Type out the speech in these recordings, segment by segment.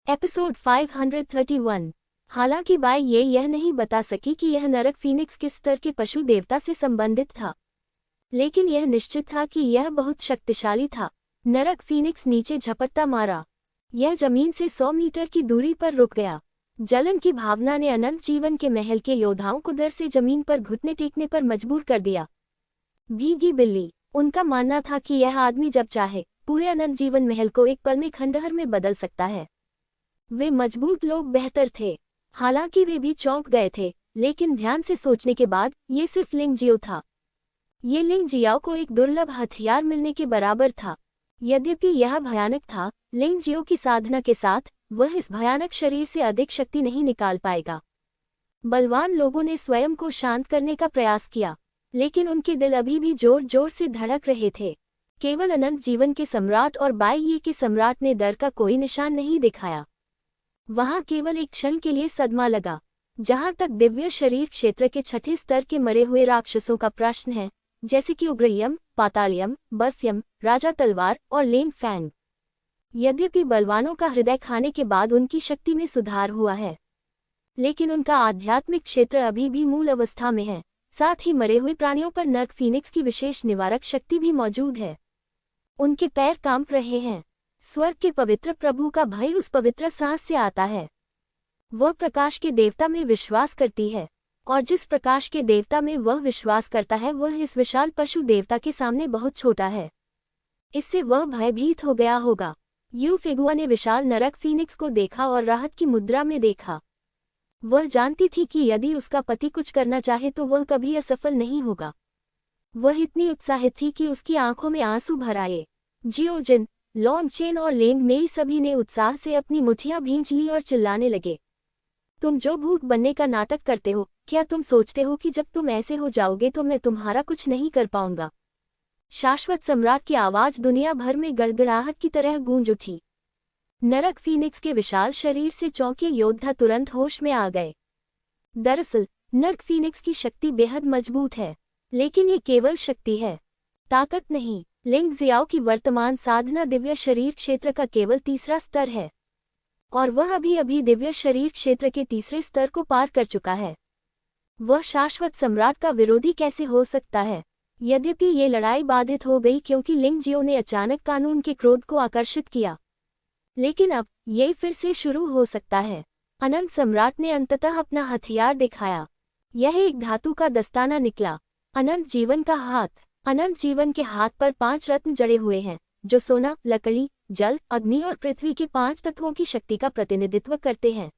Episode 531। हालांकि by ये यह नहीं बता सकी कि यह नरक फीनिक्स किस स्तर के पशु देवता से संबंधित था, लेकिन यह निश्चित था कि यह बहुत शक्तिशाली था। नरक फीनिक्स नीचे झपट्टा मारा। यह जमीन से 100 मीटर की दूरी पर रुक गया। जलन की भावना ने अनंत जीवन के महल के योद्धाओं को डर से जमीन पर घुटने टेकने पर मजबूर कर दिया। भीगी बिल्ली। उनका मानना था कि यह आदमी जब चाहे पूरे अनंत जीवन महल को एक पल में खंडहर में बदल सकता है। वे मजबूत लोग बेहतर थे। हालांकि वे भी चौंक गए थे, लेकिन ध्यान से सोचने के बाद ये सिर्फ लिंग जियो था। ये लिंग जियाओ को एक दुर्लभ हथियार मिलने के बराबर था। यद्यपि यह भयानक था, लिंग जियो की साधना के साथ वह इस भयानक शरीर से अधिक शक्ति नहीं निकाल पाएगा। बलवान लोगों ने स्वयं को शांत करने का प्रयास किया, लेकिन उनके दिल अभी भी जोर जोर से धड़क रहे थे। केवल अनंत जीवन के सम्राट और बाई ये के सम्राट ने डर का कोई निशान नहीं दिखाया। वहां केवल एक क्षण के लिए सदमा लगा। जहां तक दिव्य शरीर क्षेत्र के छठे स्तर के मरे हुए राक्षसों का प्रश्न है, जैसे कि उग्रयम, पातालियम, बर्फयम, राजा तलवार और लेन फैंग। यद्यपि बलवानों का हृदय खाने के बाद उनकी शक्ति में सुधार हुआ है, लेकिन उनका आध्यात्मिक क्षेत्र अभी भी मूल अवस्था में है। साथ ही मरे हुए प्राणियों पर नर्क फीनिक्स की विशेष निवारक शक्ति भी मौजूद है। उनके पैर कांप रहे हैं। स्वर्ग के पवित्र प्रभु का भय उस पवित्र सांस से आता है। वह प्रकाश के देवता में विश्वास करती है, और जिस प्रकाश के देवता में वह विश्वास करता है वह इस विशाल पशु देवता के सामने बहुत छोटा है। इससे वह भयभीत हो गया होगा। यूफेगुआ ने विशाल नरक फीनिक्स को देखा और राहत की मुद्रा में देखा। वह जानती थी कि यदि उसका पति कुछ करना चाहे तो वह कभी असफल नहीं होगा। वह इतनी उत्साहित थी कि उसकी आंखों में आंसू भर आए। जियोजिन, लॉन्गचेन और लेंग मेई सभी ने उत्साह से अपनी मुठ्ठियां भींच ली और चिल्लाने लगे। तुम जो भूत बनने का नाटक करते हो, क्या तुम सोचते हो कि जब तुम ऐसे हो जाओगे तो मैं तुम्हारा कुछ नहीं कर पाऊंगा? शाश्वत सम्राट की आवाज दुनिया भर में गड़गड़ाहट की तरह गूंज उठी। नरक फीनिक्स के विशाल शरीर से चौंके योद्धा तुरंत होश में आ गए। दरअसल नरक फीनिक्स की शक्ति बेहद मजबूत है, लेकिन ये केवल शक्ति है, ताकत नहीं। लिंग जियाओ की वर्तमान साधना दिव्य शरीर क्षेत्र का केवल तीसरा स्तर है, और वह अभी अभी दिव्य शरीर क्षेत्र के तीसरे स्तर को पार कर चुका है। वह शाश्वत सम्राट का विरोधी कैसे हो सकता है? यद्यपि ये लड़ाई बाधित हो गई क्योंकि लिंग जियो ने अचानक कानून के क्रोध को आकर्षित किया, लेकिन अब ये फिर से शुरू हो सकता है। अनंत सम्राट ने अंततः अपना हथियार दिखाया। यह एक धातु का दस्ताना निकला। अनंत जीवन का हाथ। अनंत जीवन के हाथ पर 5 रत्न जड़े हुए हैं, जो सोना, लकड़ी, जल, अग्नि और पृथ्वी के 5 तत्वों की शक्ति का प्रतिनिधित्व करते हैं।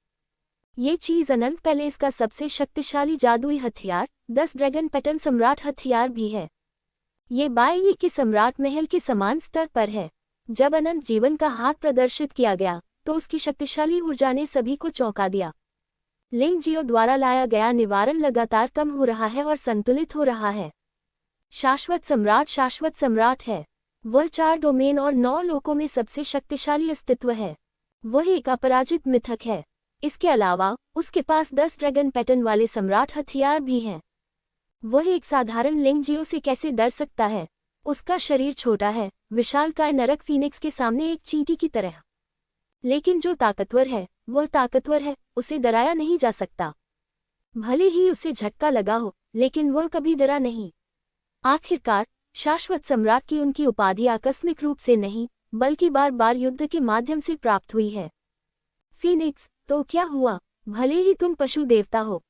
ये चीज अनंत पैलेस का सबसे शक्तिशाली जादुई हथियार 10 ड्रैगन पैटर्न सम्राट हथियार भी है। ये बाई के सम्राट महल के समान स्तर पर है। जब अनंत जीवन का हाथ प्रदर्शित किया गया तो उसकी शक्तिशाली ऊर्जा ने सभी को चौंका दिया। लिंग जियो द्वारा लाया गया निवारण लगातार कम हो रहा है और संतुलित हो रहा है। शाश्वत सम्राट है। वह 4 डोमेन और 9 लोकों में सबसे शक्तिशाली अस्तित्व है। वह एक अपराजित मिथक है। इसके अलावा उसके पास 10 ड्रैगन पैटर्न वाले सम्राट हथियार भी हैं। वह एक साधारण लिंग जियो से कैसे डर सकता है? उसका शरीर छोटा है, विशालकाय नरक फीनिक्स के सामने एक चींटी की तरह। लेकिन जो ताकतवर है वह ताकतवर है, उसे डराया नहीं जा सकता। भले ही उसे झटका लगा हो, लेकिन वह कभी डरा नहीं। आखिरकार शाश्वत सम्राट की उनकी उपाधि आकस्मिक रूप से नहीं, बल्कि बार बार युद्ध के माध्यम से प्राप्त हुई है। फीनिक्स, तो क्या हुआ? भले ही तुम पशु देवता हो।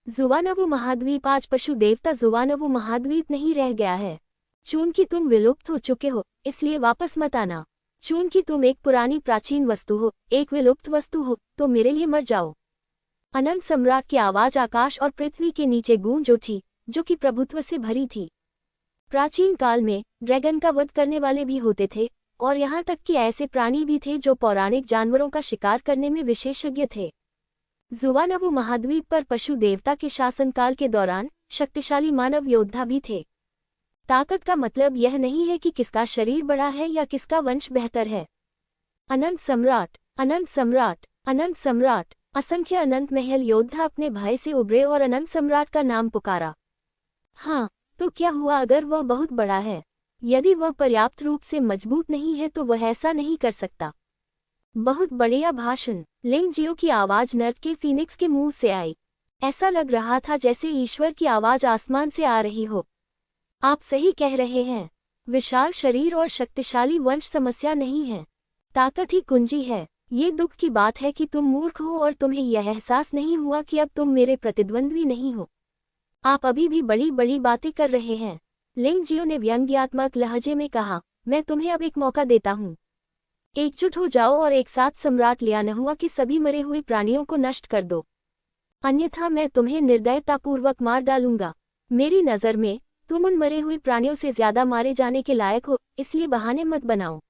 जुवानवु महाद्वीप आज पशु देवता जुवानवु महाद्वीप नहीं रह गया है। चूंकि तुम विलुप्त हो चुके हो, इसलिए वापस मत आना। चूंकि तुम एक पुरानी प्राचीन वस्तु हो, एक विलुप्त वस्तु हो, तो मेरे लिए मर जाओ। अनंत सम्राट की आवाज आकाश और पृथ्वी के नीचे गूंज उठी, जो कि प्रभुत्व से भरी थी। प्राचीन काल में ड्रैगन का वध करने वाले भी होते थे, और यहाँ तक कि ऐसे प्राणी भी थे जो पौराणिक जानवरों का शिकार करने में विशेषज्ञ थे। जुवानवु महाद्वीप पर पशु देवता के शासनकाल के दौरान शक्तिशाली मानव योद्धा भी थे। ताकत का मतलब यह नहीं है कि किसका शरीर बड़ा है या किसका वंश बेहतर है। अनंत सम्राट, अनंत सम्राट, अनंत सम्राट। असंख्य अनंत महल योद्धा अपने भय से उभरे और अनंत सम्राट का नाम पुकारा। हाँ, तो क्या हुआ अगर वह बहुत बड़ा है? यदि वह पर्याप्त रूप से मजबूत नहीं है तो वह ऐसा नहीं कर सकता। बहुत बढ़िया भाषण। लिंग जियो की आवाज नर्क के फीनिक्स के मुंह से आई। ऐसा लग रहा था जैसे ईश्वर की आवाज आसमान से आ रही हो। आप सही कह रहे हैं। विशाल शरीर और शक्तिशाली वंश समस्या नहीं है, ताकत ही कुंजी है। ये दुख की बात है कि तुम मूर्ख हो और तुम्हें यह एहसास नहीं हुआ कि अब तुम मेरे प्रतिद्वंद्वी नहीं हो। आप अभी भी बड़ी बड़ी बातें कर रहे हैं। लिंग जियो ने व्यंग्यात्मक लहजे में कहा, मैं तुम्हें अब एक मौका देता हूँ। एकजुट हो जाओ और एक साथ सम्राट लियानहुआ के सभी मरे हुए प्राणियों को नष्ट कर दो, अन्यथा मैं तुम्हें निर्दयतापूर्वक मार डालूंगा। मेरी नज़र में तुम उन मरे हुए प्राणियों से ज्यादा मारे जाने के लायक हो, इसलिए बहाने मत बनाओ।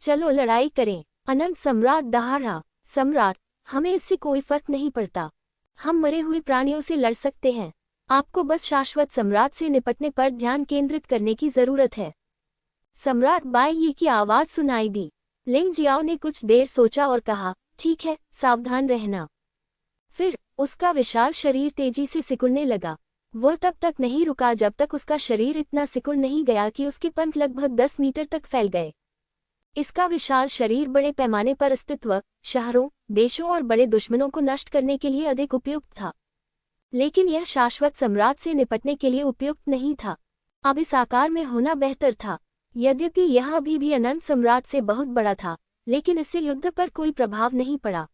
चलो लड़ाई करें। अनंत सम्राट दहाड़ा। सम्राट, हमें इससे कोई फर्क नहीं पड़ता। हम मरे हुए प्राणियों से लड़ सकते हैं। आपको बस शाश्वत सम्राट से निपटने पर ध्यान केंद्रित करने की जरूरत है। सम्राट बाई ये की आवाज सुनाई दी। लिंग जियाओ ने कुछ देर सोचा और कहा, ठीक है, सावधान रहना। फिर उसका विशाल शरीर तेजी से सिकुड़ने लगा। वह तब तक नहीं रुका जब तक उसका शरीर इतना सिकुड़ नहीं गया कि उसके पंख लगभग 10 मीटर तक फैल गए। इसका विशाल शरीर बड़े पैमाने पर अस्तित्व, शहरों, देशों और बड़े दुश्मनों को नष्ट करने के लिए अधिक उपयुक्त था, लेकिन यह शाश्वत सम्राट से निपटने के लिए उपयुक्त नहीं था। अब इस आकार में होना बेहतर था। यद्यपि यह अभी भी अनंत सम्राट से बहुत बड़ा था, लेकिन इससे युद्ध पर कोई प्रभाव नहीं पड़ा।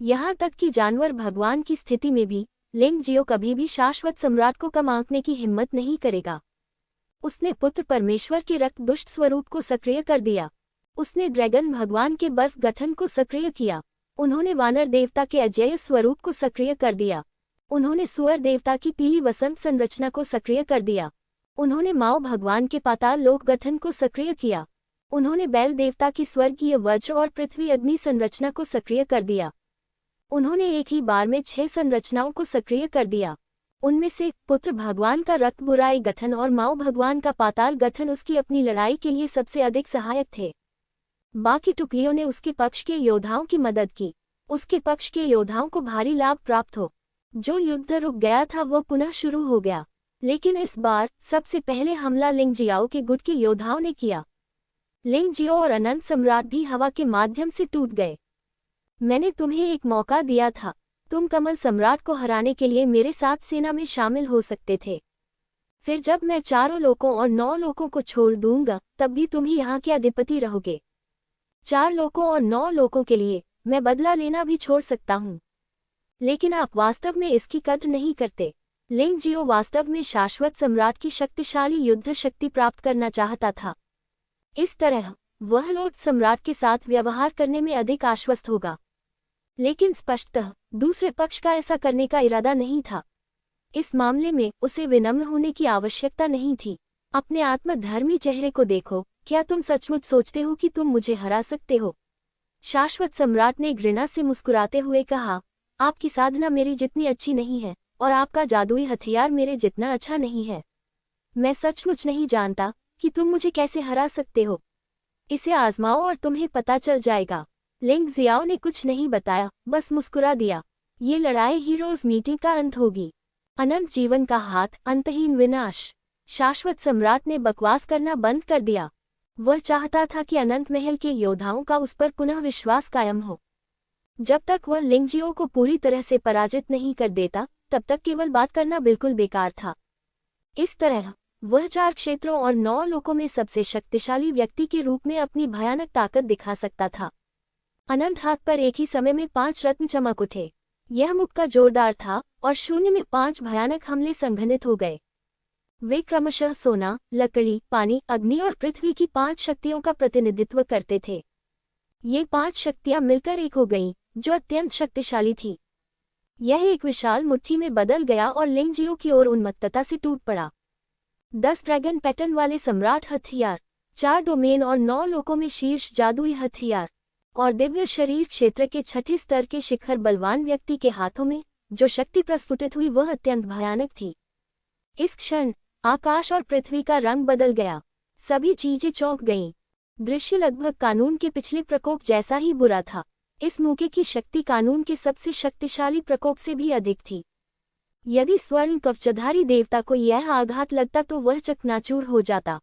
यहाँ तक कि जानवर भगवान की स्थिति में भी लिंग जियो कभी भी शाश्वत सम्राट को कम आंकने की हिम्मत नहीं करेगा। उसने पुत्र परमेश्वर के रक्त दुष्ट स्वरूप को सक्रिय कर दिया। उसने ड्रैगन भगवान के बर्फ गठन को सक्रिय किया। उन्होंने वानर देवता के अजेय स्वरूप को सक्रिय कर दिया। उन्होंने सुअर देवता की पीली वसंत संरचना को सक्रिय कर दिया। उन्होंने माओ भगवान के पाताल लोक गठन को सक्रिय किया। उन्होंने बैल देवता की स्वर्गीय वज्र और पृथ्वी अग्नि संरचना को सक्रिय कर दिया। उन्होंने एक ही बार में 6 संरचनाओं को सक्रिय कर दिया। उनमें से पुत्र भगवान का रक्त बुराई गठन और माओ भगवान का पाताल गठन उसकी अपनी लड़ाई के लिए सबसे अधिक सहायक थे। बाकी टुकड़ियों ने उसके पक्ष के योद्धाओं की मदद की। उसके पक्ष के योद्धाओं को भारी लाभ प्राप्त हो। जो युद्ध रुक गया था वो पुनः शुरू हो गया, लेकिन इस बार सबसे पहले हमला लिंग जियाओ के गुट के योद्धाओं ने किया। लिंग जियो और अनंत सम्राट भी हवा के माध्यम से टूट गए। मैंने तुम्हें एक मौका दिया था। तुम कमल सम्राट को हराने के लिए मेरे साथ सेना में शामिल हो सकते थे। फिर जब मैं 4 लोकों और 9 लोकों को छोड़ दूंगा, तब भी तुम ही यहाँ के अधिपति रहोगे। 4 लोकों और 9 लोकों के लिए मैं बदला लेना भी छोड़ सकता हूँ, लेकिन आप वास्तव में इसकी कद्र नहीं करते। लिंग जियो वास्तव में शाश्वत सम्राट की शक्तिशाली युद्ध शक्ति प्राप्त करना चाहता था। इस तरह वह लोट सम्राट के साथ व्यवहार करने में अधिक आश्वस्त होगा, लेकिन स्पष्टतः दूसरे पक्ष का ऐसा करने का इरादा नहीं था। इस मामले में उसे विनम्र होने की आवश्यकता नहीं थी। अपने आत्मधर्मी चेहरे को देखो। क्या तुम सचमुच सोचते हो कि तुम मुझे हरा सकते हो? शाश्वत सम्राट ने घृणा से मुस्कुराते हुए कहा, आपकी साधना मेरी जितनी अच्छी नहीं है और आपका जादुई हथियार मेरे जितना अच्छा नहीं है। मैं सचमुच नहीं जानता कि तुम मुझे कैसे हरा सकते हो। इसे आजमाओ और तुम्हें पता चल जाएगा। लिंग जियाओ ने कुछ नहीं बताया, बस मुस्कुरा दिया। ये लड़ाई हीरोज मीटिंग का अंत होगी। अनंत जीवन का हाथ, अंतहीन विनाश। शाश्वत सम्राट ने बकवास करना बंद कर दिया। वह चाहता था कि अनंत महल के योद्धाओं का उस पर पुनः विश्वास कायम हो। जब तक वह लिंग जियो को पूरी तरह से पराजित नहीं कर देता, तब तक केवल बात करना बिल्कुल बेकार था। इस तरह वह 4 क्षेत्रों और 9 लोकों में सबसे शक्तिशाली व्यक्ति के रूप में अपनी भयानक ताकत दिखा सकता था। अनंत हाथ पर एक ही समय में 5 रत्न चमक उठे। यह मुक्का जोरदार था और शून्य में 5 भयानक हमले संघनित हो गए। वे क्रमशः सोना, लकड़ी, पानी, अग्नि और पृथ्वी की 5 शक्तियों का प्रतिनिधित्व करते थे। ये 5 शक्तियां मिलकर एक हो गईं, जो अत्यंत शक्तिशाली थी। यह एक विशाल मुट्ठी में बदल गया और लिंग जियो की ओर उन्मत्तता से टूट पड़ा। 10 ड्रैगन पैटर्न वाले सम्राट हथियार, 4 डोमेन और 9 लोकों में शीर्ष जादुई हथियार और दिव्य शरीर क्षेत्र के 6ठे स्तर के शिखर बलवान व्यक्ति के हाथों में जो शक्ति प्रस्फुटित हुई वह अत्यंत भयानक थी। इस क्षण आकाश और पृथ्वी का रंग बदल गया। सभी चीजें चौंक गईं। दृश्य लगभग कानून के पिछले प्रकोप जैसा ही बुरा था। इस मौके की शक्ति कानून के सबसे शक्तिशाली प्रकोप से भी अधिक थी। यदि स्वर्ण कवचधारी देवता को यह आघात लगता तो वह चकनाचूर हो जाता।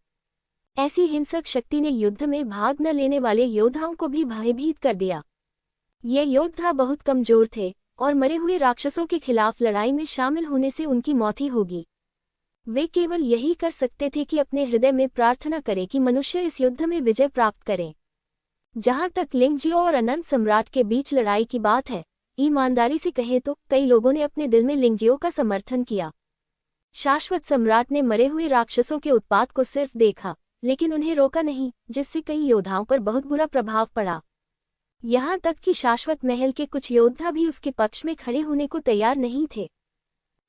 ऐसी हिंसक शक्ति ने युद्ध में भाग न लेने वाले योद्धाओं को भी भयभीत कर दिया। ये योद्धा बहुत कमजोर थे और मरे हुए राक्षसों के खिलाफ लड़ाई में शामिल होने से उनकी मौत ही होगी। वे केवल यही कर सकते थे कि अपने हृदय में प्रार्थना करें कि मनुष्य इस युद्ध में विजय प्राप्त करें। जहां तक लिंगजियो और अनंत सम्राट के बीच लड़ाई की बात है, ईमानदारी से कहें तो कई लोगों ने अपने दिल में लिंगजियो का समर्थन किया। शाश्वत सम्राट ने मरे हुए राक्षसों के उत्पात को सिर्फ देखा, लेकिन उन्हें रोका नहीं, जिससे कई योद्धाओं पर बहुत बुरा प्रभाव पड़ा। यहाँ तक कि शाश्वत महल के कुछ योद्धा भी उसके पक्ष में खड़े होने को तैयार नहीं थे।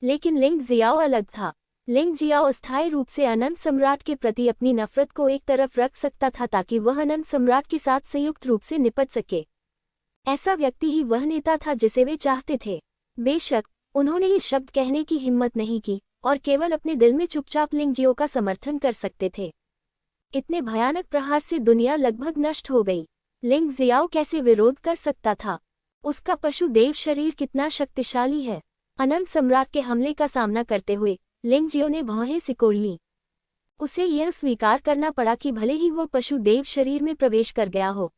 लेकिन लिंग जियाओ अलग था। लिंग जियाओ अस्थायी रूप से अनंत सम्राट के प्रति अपनी नफरत को एक तरफ रख सकता था ताकि वह अनंत सम्राट के साथ संयुक्त रूप से निपट सके। ऐसा व्यक्ति ही वह नेता था जिसे वे चाहते थे। बेशक उन्होंने ये शब्द कहने की हिम्मत नहीं की और केवल अपने दिल में चुपचाप लिंगजियो का समर्थन कर सकते थे। इतने भयानक प्रहार से दुनिया लगभग नष्ट हो गई। लिंग जियाओ कैसे विरोध कर सकता था? उसका पशु देव शरीर कितना शक्तिशाली है। अनंत सम्राट के हमले का सामना करते हुए लिंगजियो ने भौहें सिकोड़ ली। उसे यह स्वीकार करना पड़ा कि भले ही वह पशु देव शरीर में प्रवेश कर गया हो,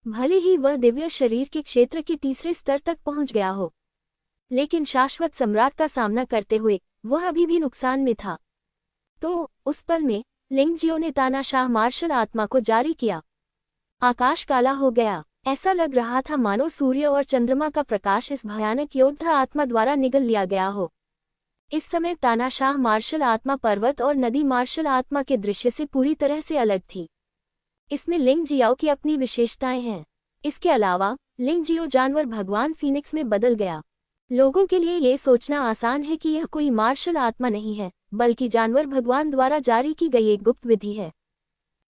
भले ही वह दिव्य शरीर के क्षेत्र के तीसरे स्तर तक पहुंच गया हो, लेकिन शाश्वत सम्राट का सामना करते हुए वह अभी भी नुकसान में था। तो उस पल में लिंगजियो ने तानाशाह मार्शल आत्मा को जारी किया। आकाश काला हो गया। ऐसा लग रहा था मानो सूर्य और चंद्रमा का प्रकाश इस भयानक योद्धा आत्मा द्वारा निगल लिया गया हो। इस समय तानाशाह मार्शल आत्मा पर्वत और नदी मार्शल आत्मा के दृश्य से पूरी तरह से अलग थी। इसमें लिंगजियाओ की अपनी विशेषताएं हैं। इसके अलावा लिंगजियो जानवर भगवान फीनिक्स में बदल गया। लोगों के लिए ये सोचना आसान है कि यह कोई मार्शल आत्मा नहीं है, बल्कि जानवर भगवान द्वारा जारी की गई एक गुप्त विधि है।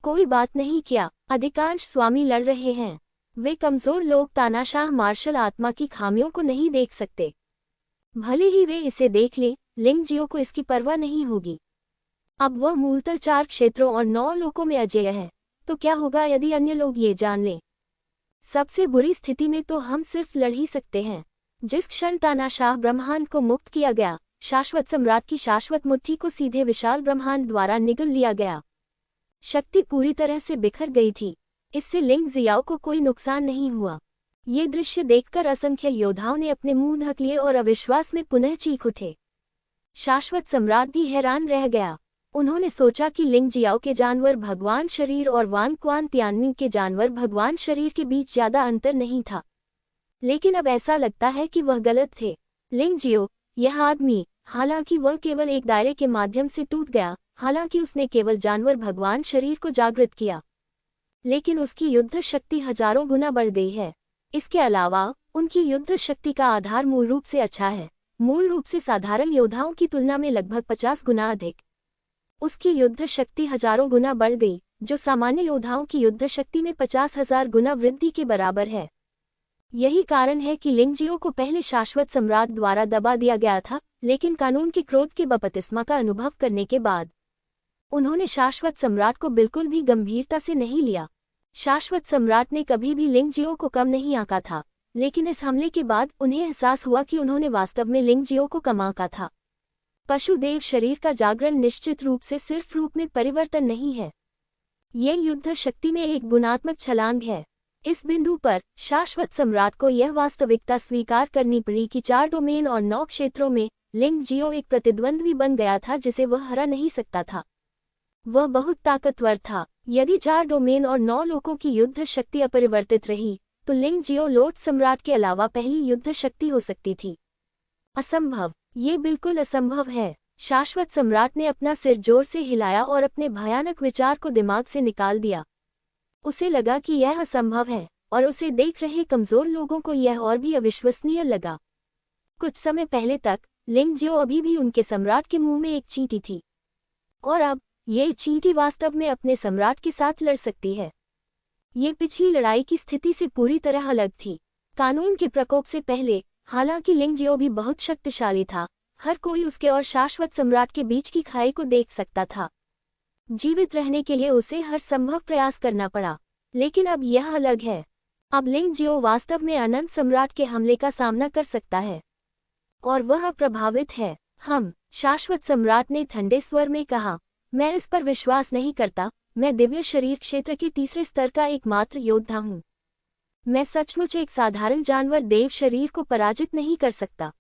कोई बात नहीं, क्या अधिकांश स्वामी लड़ रहे हैं। वे कमजोर लोग तानाशाह मार्शल आत्मा की खामियों को नहीं देख सकते। भले ही वे इसे देख लें, लिंगजियो को इसकी परवाह नहीं होगी। अब वह मूलतः 4 क्षेत्रों और 9 लोकों में अजेय है। तो क्या होगा यदि अन्य लोग ये जान लें? सबसे बुरी स्थिति में तो हम सिर्फ लड़ ही सकते हैं। जिस क्षण तानाशाह ब्रह्मांड को मुक्त किया गया, शाश्वत सम्राट की शाश्वत मुट्ठी को सीधे विशाल ब्रह्मांड द्वारा निगल लिया गया। शक्ति पूरी तरह से बिखर गई थी। इससे लिंग जियाओ को कोई नुकसान नहीं हुआ। ये दृश्य देखकर असंख्य योद्धाओं ने अपने मुंह ढक लिए और अविश्वास में पुनः चीख उठे। शाश्वत सम्राट भी हैरान रह गया। उन्होंने सोचा कि लिंग जियाओ के जानवर भगवान शरीर और वान क्वान तियानमिंग के जानवर भगवान शरीर के बीच ज्यादा अंतर नहीं था, लेकिन अब ऐसा लगता है कि वह गलत थे। लिंग जियो, यह आदमी, हालांकि वह केवल एक दायरे के माध्यम से टूट गया, हालांकि उसने केवल जानवर भगवान शरीर को जागृत किया, लेकिन उसकी युद्ध शक्ति हजारों गुना बढ़ गई है। इसके अलावा उनकी युद्ध शक्ति का आधार मूल रूप से अच्छा है, मूल रूप से साधारण योद्धाओं की तुलना में लगभग 50 गुना अधिक। उसकी युद्ध शक्ति हजारों गुना बढ़ गई, जो सामान्य योद्धाओं की युद्ध शक्ति में 50,000 गुना वृद्धि के बराबर है। यही कारण है कि लिंगजियो को पहले शाश्वत सम्राट द्वारा दबा दिया गया था, लेकिन कानून के क्रोध के बपतिस्मा का अनुभव करने के बाद उन्होंने शाश्वत सम्राट को बिल्कुल भी गंभीरता से नहीं लिया। शाश्वत सम्राट ने कभी भी लिंगजियो को कम नहीं आंका था, लेकिन इस हमले के बाद उन्हें एहसास हुआ कि उन्होंने वास्तव में लिंगजियो को कम आंका था। पशुदेव शरीर का जागरण निश्चित रूप से सिर्फ रूप में परिवर्तन नहीं है, ये युद्ध शक्ति में एक गुणात्मक छलांग है। इस बिंदु पर शाश्वत सम्राट को यह वास्तविकता स्वीकार करनी पड़ी कि 4 डोमेन और 9 क्षेत्रों में लिंगजियो एक प्रतिद्वंद्वी बन गया था जिसे वह हरा नहीं सकता था। वह बहुत ताकतवर था। यदि 4 डोमेन और 9 लोगों की युद्ध शक्ति अपरिवर्तित रही, तो लिंगजियो लॉर्ड सम्राट के अलावा पहली युद्ध शक्ति हो सकती थी। असंभव, ये बिल्कुल असंभव है। शाश्वत सम्राट ने अपना सिर जोर से हिलाया और अपने भयानक विचार को दिमाग से निकाल दिया। उसे लगा कि यह असंभव है, और उसे देख रहे कमजोर लोगों को यह और भी अविश्वसनीय लगा। कुछ समय पहले तक लिंगजियो अभी भी उनके सम्राट के मुंह में एक चींटी थी, और अब ये चींटी वास्तव में अपने सम्राट के साथ लड़ सकती है। ये पिछली लड़ाई की स्थिति से पूरी तरह अलग थी। कानून के प्रकोप से पहले, हालांकि लिंगजियो भी बहुत शक्तिशाली था, हर कोई उसके और शाश्वत सम्राट के बीच की खाई को देख सकता था। जीवित रहने के लिए उसे हर संभव प्रयास करना पड़ा, लेकिन अब यह अलग है। अब लिंगजियो वास्तव में अनंत सम्राट के हमले का सामना कर सकता है, और वह प्रभावित है। शाश्वत सम्राट ने ठंडे स्वर में कहा, मैं इस पर विश्वास नहीं करता। मैं दिव्य शरीर क्षेत्र के तीसरे स्तर का एकमात्र योद्धा हूँ। मैं सचमुच एक साधारण जानवर देव शरीर को पराजित नहीं कर सकता।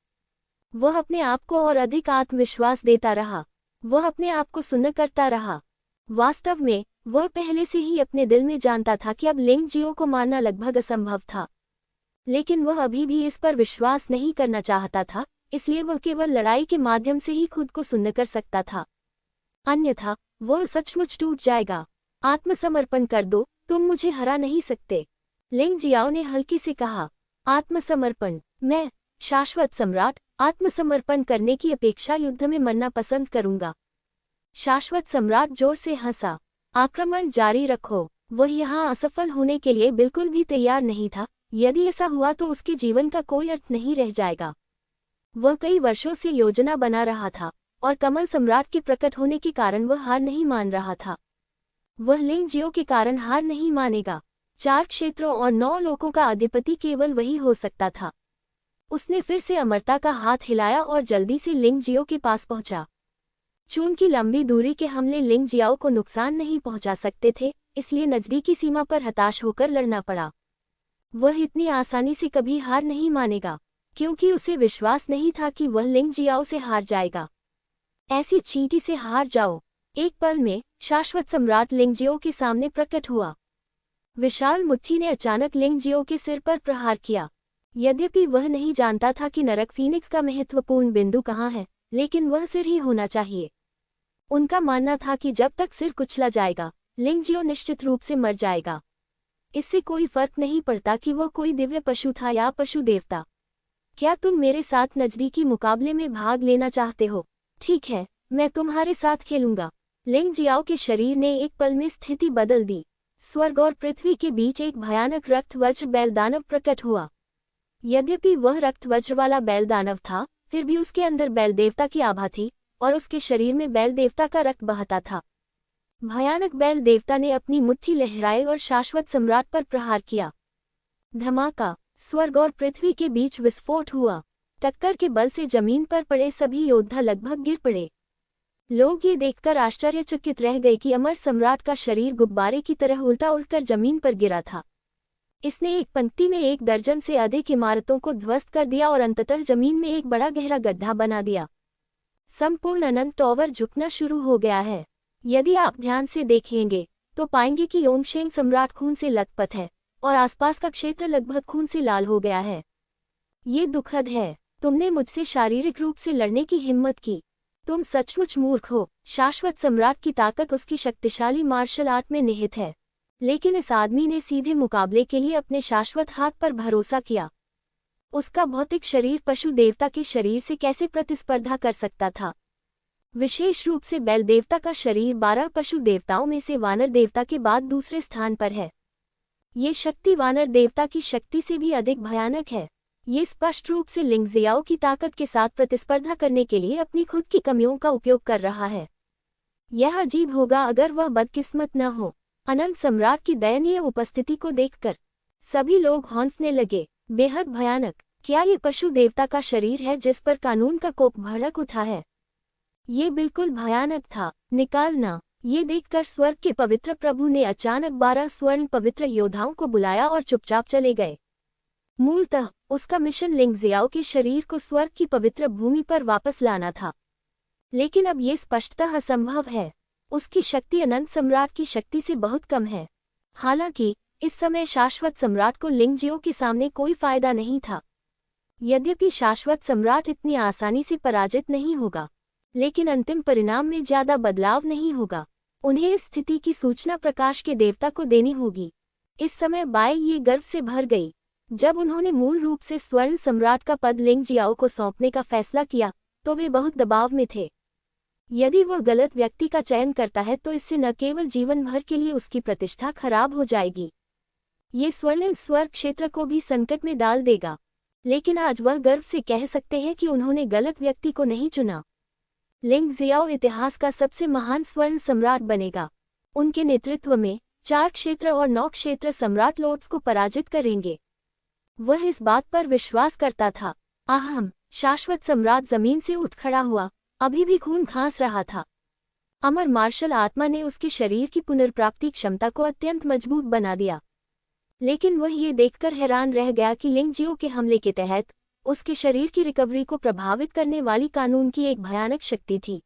वह अपने आप को और अधिक आत्मविश्वास देता रहा। वह अपने आप को सुन्न करता रहा। वास्तव में वह पहले से ही अपने दिल में जानता था कि अब लिंग जियो को मारना लगभग असंभव था, लेकिन वह अभी भी इस पर विश्वास नहीं करना चाहता था, इसलिए वह केवल लड़ाई के माध्यम से ही खुद को सुन्न कर सकता था, अन्यथा वह सचमुच टूट जाएगा। आत्मसमर्पण कर दो, तुम मुझे हरा नहीं सकते, लिंग जियाओ ने हल्की से कहा। आत्मसमर्पण? मैं, शाश्वत सम्राट, आत्मसमर्पण करने की अपेक्षा युद्ध में मरना पसंद करूंगा। शाश्वत सम्राट जोर से हंसा। आक्रमण जारी रखो। वह यहाँ असफल होने के लिए बिल्कुल भी तैयार नहीं था। यदि ऐसा हुआ तो उसके जीवन का कोई अर्थ नहीं रह जाएगा। वह कई वर्षों से योजना बना रहा था और कमल सम्राट के प्रकट होने के कारण वह हार नहीं मान रहा था। वह लिंग जियो के कारण हार नहीं मानेगा। 4 क्षेत्रों और 9 लोकों का अधिपति केवल वही हो सकता था। उसने फिर से अमरता का हाथ हिलाया और जल्दी से लिंग जियो के पास पहुंचा। चून की लंबी दूरी के हमले लिंग जियाओ को नुकसान नहीं पहुंचा सकते थे, इसलिए नजदीकी सीमा पर हताश होकर लड़ना पड़ा। वह इतनी आसानी से कभी हार नहीं मानेगा, क्योंकि उसे विश्वास नहीं था कि वह लिंग जियाओ से हार जाएगा। ऐसी चींटी से हार जाओ। एक पल में शाश्वत सम्राट लिंग जियो के सामने प्रकट हुआ। विशाल मुट्ठी ने अचानक लिंग जियो के सिर पर प्रहार किया। यद्यपि वह नहीं जानता था कि नरक फीनिक्स का महत्वपूर्ण बिंदु कहाँ है, लेकिन वह सिर ही होना चाहिए। उनका मानना था कि जब तक सिर कुचला जाएगा, लिंग जियो निश्चित रूप से मर जाएगा। इससे कोई फर्क नहीं पड़ता कि वह कोई दिव्य पशु था या पशु देवता। क्या तुम मेरे साथ नजदीकी मुकाबले में भाग लेना चाहते हो? ठीक है, मैं तुम्हारे साथ खेलूंगा। लिंग जियाओ के शरीर ने एक पल में स्थिति बदल दी। स्वर्ग और पृथ्वी के बीच एक भयानक रक्त वज्र बैल दानव प्रकट हुआ। यद्यपि वह रक्त वज्र वाला बैल दानव था, फिर भी उसके अंदर बैल देवता की आभा थी और उसके शरीर में बैल देवता का रक्त बहता था। भयानक बैल देवता ने अपनी मुट्ठी लहराई और शाश्वत सम्राट पर प्रहार किया। धमाका! स्वर्ग और पृथ्वी के बीच विस्फोट हुआ। टक्कर के बल से जमीन पर पड़े सभी योद्धा लगभग गिर पड़े। लोग ये देखकर आश्चर्यचकित रह गए कि अमर सम्राट का शरीर गुब्बारे की तरह उल्टा उड़कर जमीन पर गिरा था। इसने एक पंक्ति में 1 दर्जन से अधिक इमारतों को ध्वस्त कर दिया और अंततः जमीन में एक बड़ा गहरा गड्ढा बना दिया। संपूर्ण अनंत टॉवर झुकना शुरू हो गया है। यदि आप ध्यान से देखेंगे तो पाएंगे कि योंगशेंग सम्राट खून से लथपथ है और आसपास का क्षेत्र लगभग खून से लाल हो गया है। ये दुखद है। तुमने मुझसे शारीरिक रूप से लड़ने की हिम्मत की। तुम सचमुच मूर्ख हो। शाश्वत सम्राट की ताकत उसकी शक्तिशाली मार्शल आर्ट में निहित है, लेकिन इस आदमी ने सीधे मुकाबले के लिए अपने शाश्वत हाथ पर भरोसा किया। उसका भौतिक शरीर पशु देवता के शरीर से कैसे प्रतिस्पर्धा कर सकता था? विशेष रूप से बैल देवता का शरीर 12 पशु देवताओं में से वानर देवता के बाद दूसरे स्थान पर है। ये शक्ति वानर देवता की शक्ति से भी अधिक भयानक है। ये स्पष्ट रूप से लिंग जियाओ की ताकत के साथ प्रतिस्पर्धा करने के लिए अपनी खुद की कमियों का उपयोग कर रहा है। यह अजीब होगा अगर वह बदकिस्मत न हो। अनंत सम्राट की दयनीय उपस्थिति को देखकर सभी लोग हौंफने लगे। बेहद भयानक! क्या ये पशु देवता का शरीर है जिस पर कानून का कोप भड़क उठा है? ये बिल्कुल भयानक था। निकालना! ये देखकर स्वर्ग के पवित्र प्रभु ने अचानक 12 स्वर्ण पवित्र योद्धाओं को बुलाया और चुपचाप चले गए। मूलतः उसका मिशन लिंग जियाओ के शरीर को स्वर्ग की पवित्र भूमि पर वापस लाना था, लेकिन अब ये स्पष्टतः असंभव है। उसकी शक्ति अनंत सम्राट की शक्ति से बहुत कम है। हालांकि इस समय शाश्वत सम्राट को लिंग जियो के सामने कोई फायदा नहीं था। यद्यपि शाश्वत सम्राट इतनी आसानी से पराजित नहीं होगा, लेकिन अंतिम परिणाम में ज्यादा बदलाव नहीं होगा। उन्हें इस स्थिति की सूचना प्रकाश के देवता को देनी होगी। इस समय बाई ये गर्व से भर गई। जब उन्होंने मूल रूप से स्वर्ण सम्राट का पद लिंग जियाओ को सौंपने का फैसला किया तो वे बहुत दबाव में थे। यदि वह गलत व्यक्ति का चयन करता है तो इससे न केवल जीवन भर के लिए उसकी प्रतिष्ठा खराब हो जाएगी, ये स्वर्णिम स्वर्ग क्षेत्र को भी संकट में डाल देगा। लेकिन आज वह गर्व से कह सकते हैं कि उन्होंने गलत व्यक्ति को नहीं चुना। लिंग जियाओ इतिहास का सबसे महान स्वर्ण सम्राट बनेगा। उनके नेतृत्व में 4 क्षेत्र और 9 क्षेत्र सम्राट लॉर्ड्स को पराजित करेंगे। वह इस बात पर विश्वास करता था। शाश्वत सम्राट जमीन से उठ खड़ा हुआ, अभी भी खून खांस रहा था। अमर मार्शल आत्मा ने उसके शरीर की पुनर्प्राप्ति क्षमता को अत्यंत मजबूत बना दिया। लेकिन वह ये देखकर हैरान रह गया कि लिंग जियो के हमले के तहत उसके शरीर की रिकवरी को प्रभावित करने वाली कानून की एक भयानक शक्ति थी।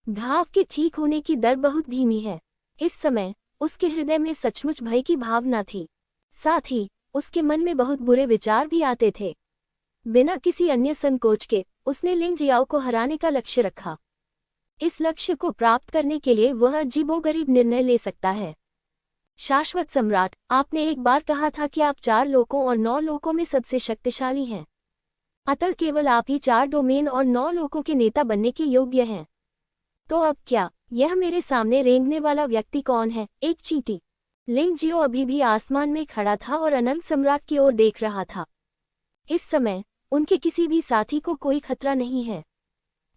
घाव के ठीक होने की दर बहुत धीमी है। इस समय उसके हृदय में सचमुच भय की भावना थी। साथ ही उसके मन में बहुत बुरे विचार भी आते थे। बिना किसी अन्य संकोच के उसने लिंग जियाओ को हराने का लक्ष्य रखा। इस लक्ष्य को प्राप्त करने के लिए वह अजीबोगरीब निर्णय ले सकता है। शाश्वत सम्राट, आपने एक बार कहा था कि आप 4 लोकों और 9 लोकों में सबसे शक्तिशाली हैं। अतः केवल आप ही 4 डोमेन और 9 लोकों के नेता बनने के योग्य हैं। तो अब क्या? यह मेरे सामने रेंगने वाला व्यक्ति कौन है? एक चींटी। लिंग जियो अभी भी आसमान में खड़ा था और अनंत सम्राट की ओर देख रहा था। इस समय उनके किसी भी साथी को कोई खतरा नहीं है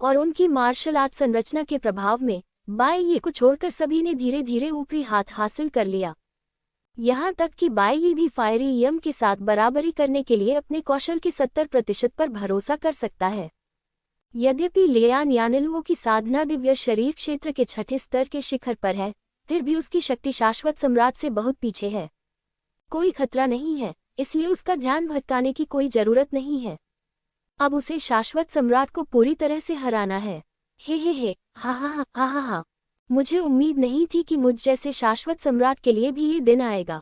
और उनकी मार्शल आर्ट संरचना के प्रभाव में बाई ये को छोड़कर सभी ने धीरे धीरे ऊपरी हाथ हासिल कर लिया। यहाँ तक कि बाई ये भी फायरी यम के साथ बराबरी करने के लिए अपने कौशल के 70% पर भरोसा कर सकता है। यद्यपि लियान यानिलुओ की साधना दिव्य शरीर क्षेत्र के 6ठे स्तर के शिखर पर है, फिर भी उसकी शक्ति शाश्वत सम्राट से बहुत पीछे है। कोई खतरा नहीं है, इसलिए उसका ध्यान भटकाने की कोई जरूरत नहीं है। अब उसे शाश्वत सम्राट को पूरी तरह से हराना है। हे, हा हा हा हा हा हा। मुझे उम्मीद नहीं थी कि मुझ जैसे शाश्वत सम्राट के लिए भी ये दिन आएगा।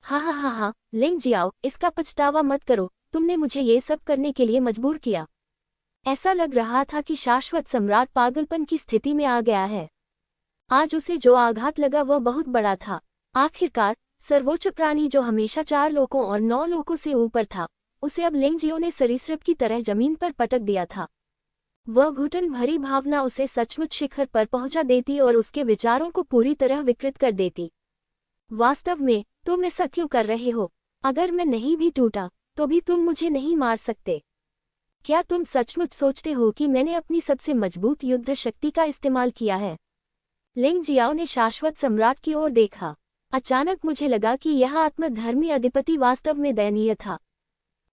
हा हा हा हा। लिंग जियाओ, इसका पछतावा मत करो, तुमने मुझे ये सब करने के लिए मजबूर किया। ऐसा लग रहा था कि शाश्वत सम्राट पागलपन की स्थिति में आ गया है। आज उसे जो आघात लगा वह बहुत बड़ा था। आखिरकार सर्वोच्च प्राणी जो हमेशा 4 लोकों और 9 लोकों से ऊपर था, उसे अब लिंग जियो ने सरीसृप की तरह जमीन पर पटक दिया था। वह घुटन भरी भावना उसे सचमुच शिखर पर पहुंचा देती और उसके विचारों को पूरी तरह विकृत कर देती। वास्तव में तुम ऐसा क्यों कर रहे हो? अगर मैं नहीं भी टूटा तो भी तुम मुझे नहीं मार सकते। क्या तुम सचमुच सोचते हो कि मैंने अपनी सबसे मजबूत युद्ध शक्ति का इस्तेमाल किया है? लिंग जियाओ ने शाश्वत सम्राट की ओर देखा। अचानक मुझे लगा कि यह आत्मधर्मी अधिपति वास्तव में दयनीय था।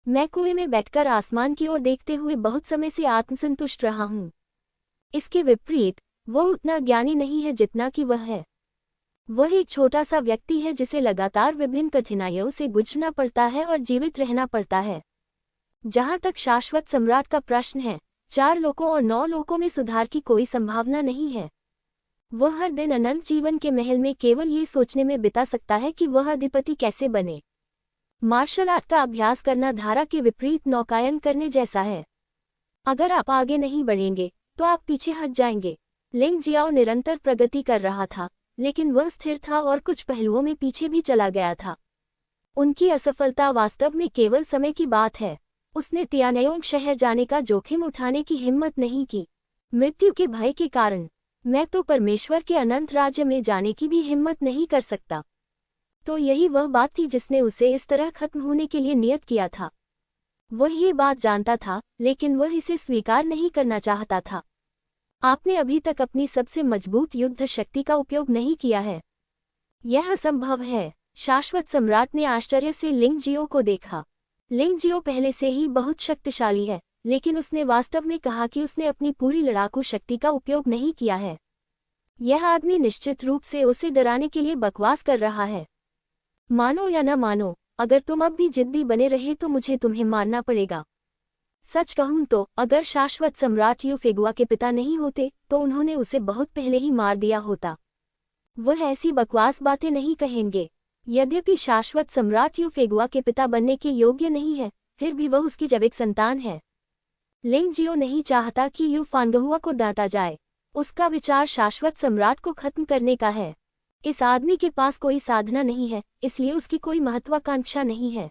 मैं कुएं में बैठकर आसमान की ओर देखते हुए बहुत समय से आत्मसंतुष्ट रहा हूँ। इसके विपरीत वो उतना ज्ञानी नहीं है जितना कि वह है। वह एक छोटा सा व्यक्ति है जिसे लगातार विभिन्न कठिनाइयों से गुजरना पड़ता है और जीवित रहना पड़ता है। जहाँ तक शाश्वत सम्राट का प्रश्न है, 4 लोकों और 9 लोकों में सुधार की कोई संभावना नहीं है। वह हर दिन अनंत जीवन के महल में केवल ये सोचने में बिता सकता है कि वह अधिपति कैसे बने। मार्शल आर्ट का अभ्यास करना धारा के विपरीत नौकायन करने जैसा है। अगर आप आगे नहीं बढ़ेंगे तो आप पीछे हट जाएंगे। लिंग जियाओ निरंतर प्रगति कर रहा था, लेकिन वह स्थिर था और कुछ पहलुओं में पीछे भी चला गया था। उनकी असफलता वास्तव में केवल समय की बात है। उसने तियानयोंग शहर जाने का जोखिम उठाने की हिम्मत नहीं की, मृत्यु के भय के कारण। मैं तो परमेश्वर के अनंत राज्य में जाने की भी हिम्मत नहीं कर सकता। तो यही वह बात थी जिसने उसे इस तरह खत्म होने के लिए नियत किया था। वह ये बात जानता था, लेकिन वह इसे स्वीकार नहीं करना चाहता था। आपने अभी तक अपनी सबसे मजबूत युद्ध शक्ति का उपयोग नहीं किया है। यह असंभव है। शाश्वत सम्राट ने आश्चर्य से लिंग जियो को देखा। लिंग जियो पहले से ही बहुत शक्तिशाली है, लेकिन उसने वास्तव में कहा कि उसने अपनी पूरी लड़ाकू शक्ति का उपयोग नहीं किया है। यह आदमी निश्चित रूप से उसे डराने के लिए बकवास कर रहा है। मानो या न मानो, अगर तुम अब भी जिद्दी बने रहे तो मुझे तुम्हें मारना पड़ेगा। सच कहूं तो अगर शाश्वत सम्राट यू फेगुआ के पिता नहीं होते तो उन्होंने उसे बहुत पहले ही मार दिया होता। वह ऐसी बकवास बातें नहीं कहेंगे। यद्यपि शाश्वत सम्राट यू फेगुआ के पिता बनने के योग्य नहीं है, फिर भी वह उसकी जैविक संतान है। लिंग जियो नहीं चाहता कि यू फानगहुआ को डांटा जाए। उसका विचार शाश्वत सम्राट को खत्म करने का है। इस आदमी के पास कोई साधना नहीं है, इसलिए उसकी कोई महत्वाकांक्षा नहीं है।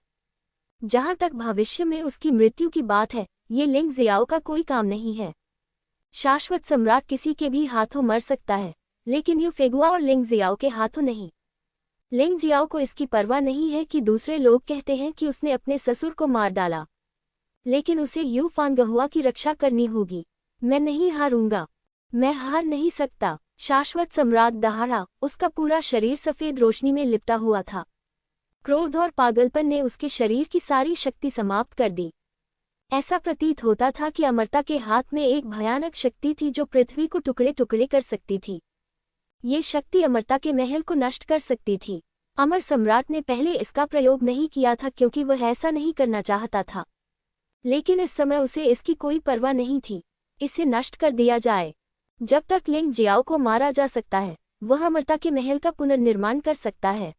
जहां तक भविष्य में उसकी मृत्यु की बात है, ये लिंग जियाओ का कोई काम नहीं है। शाश्वत सम्राट किसी के भी हाथों मर सकता है, लेकिन यू फेगुआ और लिंग जियाओ के हाथों नहीं। लिंग जियाओ को इसकी परवाह नहीं है कि दूसरे लोग कहते हैं कि उसने अपने ससुर को मार डाला, लेकिन उसे यू फानगहुआ की रक्षा करनी होगी। मैं नहीं हारूंगा, मैं हार नहीं सकता। शाश्वत सम्राट दहाड़ा। उसका पूरा शरीर सफेद रोशनी में लिपटा हुआ था। क्रोध और पागलपन ने उसके शरीर की सारी शक्ति समाप्त कर दी। ऐसा प्रतीत होता था कि अमरता के हाथ में एक भयानक शक्ति थी जो पृथ्वी को टुकड़े टुकड़े कर सकती थी। ये शक्ति अमरता के महल को नष्ट कर सकती थी। अमर सम्राट ने पहले इसका प्रयोग नहीं किया था क्योंकि वह ऐसा नहीं करना चाहता था, लेकिन इस समय उसे इसकी कोई परवाह नहीं थी। इसे नष्ट कर दिया जाए। जब तक लिंग जियाओ को मारा जा सकता है, वह अमरता के महल का पुनर्निर्माण कर सकता है।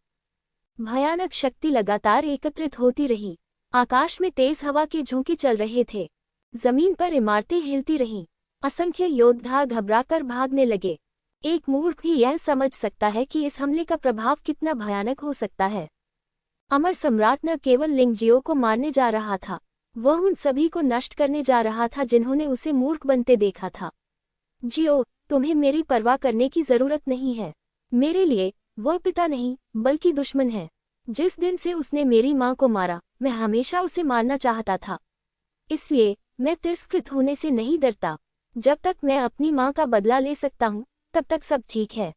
भयानक शक्ति लगातार एकत्रित होती रही। आकाश में तेज हवा के झोंके चल रहे थे। जमीन पर इमारतें हिलती रहीं। असंख्य योद्धा घबराकर भागने लगे। एक मूर्ख भी यह समझ सकता है कि इस हमले का प्रभाव कितना भयानक हो सकता है। अमर सम्राट न केवल लिंगजियो को मारने जा रहा था, वह उन सभी को नष्ट करने जा रहा था जिन्होंने उसे मूर्ख बनते देखा था। जियो, तुम्हें मेरी परवाह करने की जरूरत नहीं है। मेरे लिए वह पिता नहीं बल्कि दुश्मन है। जिस दिन से उसने मेरी माँ को मारा, मैं हमेशा उसे मारना चाहता था। इसलिए मैं तिरस्कृत होने से नहीं डरता। जब तक मैं अपनी माँ का बदला ले सकता हूँ, तब तक सब ठीक है।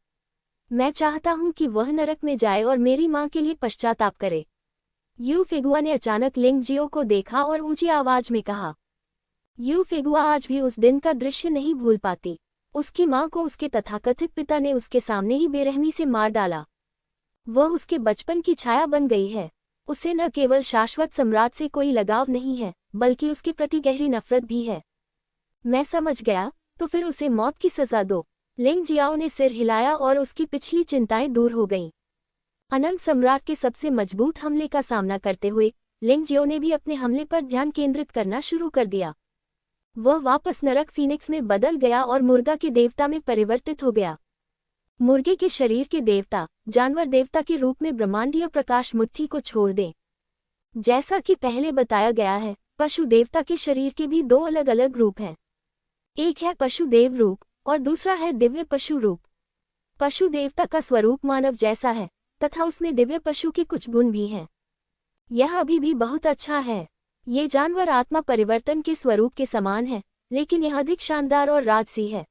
मैं चाहता हूँ कि वह नरक में जाए और मेरी माँ के लिए पश्चाताप करे। यू फेगुआ ने अचानक लिंगजियो को देखा और ऊंची आवाज में कहा। यू फेगुआ आज भी उस दिन का दृश्य नहीं भूल पाती। उसकी माँ को उसके तथाकथित पिता ने उसके सामने ही बेरहमी से मार डाला। वह उसके बचपन की छाया बन गई है। उसे न केवल शाश्वत सम्राट से कोई लगाव नहीं है, बल्कि उसके प्रति गहरी नफरत भी है। मैं समझ गया, तो फिर उसे मौत की सजा दो। लिंग जियाओ ने सिर हिलाया और उसकी पिछली चिंताएं दूर हो गईं। अनंत सम्राट के सबसे मजबूत हमले का सामना करते हुए लिंग जियो ने भी अपने हमले पर ध्यान केंद्रित करना शुरू कर दिया। वह वापस नरक फीनिक्स में बदल गया और मुर्गा के देवता में परिवर्तित हो गया। मुर्गे के शरीर के देवता जानवर देवता के रूप में ब्रह्मांडीय प्रकाश मुट्ठी को छोड़ दें। जैसा कि पहले बताया गया है, पशु देवता के शरीर के भी दो अलग अलग रूप हैं। एक है पशु देव रूप और दूसरा है दिव्य पशु रूप। पशु देवता का स्वरूप मानव जैसा है तथा उसमें दिव्य पशु के कुछ गुण भी हैं। यह अभी भी बहुत अच्छा है। ये जानवर आत्मा परिवर्तन के स्वरूप के समान है, लेकिन यह अधिक शानदार और राजसी है।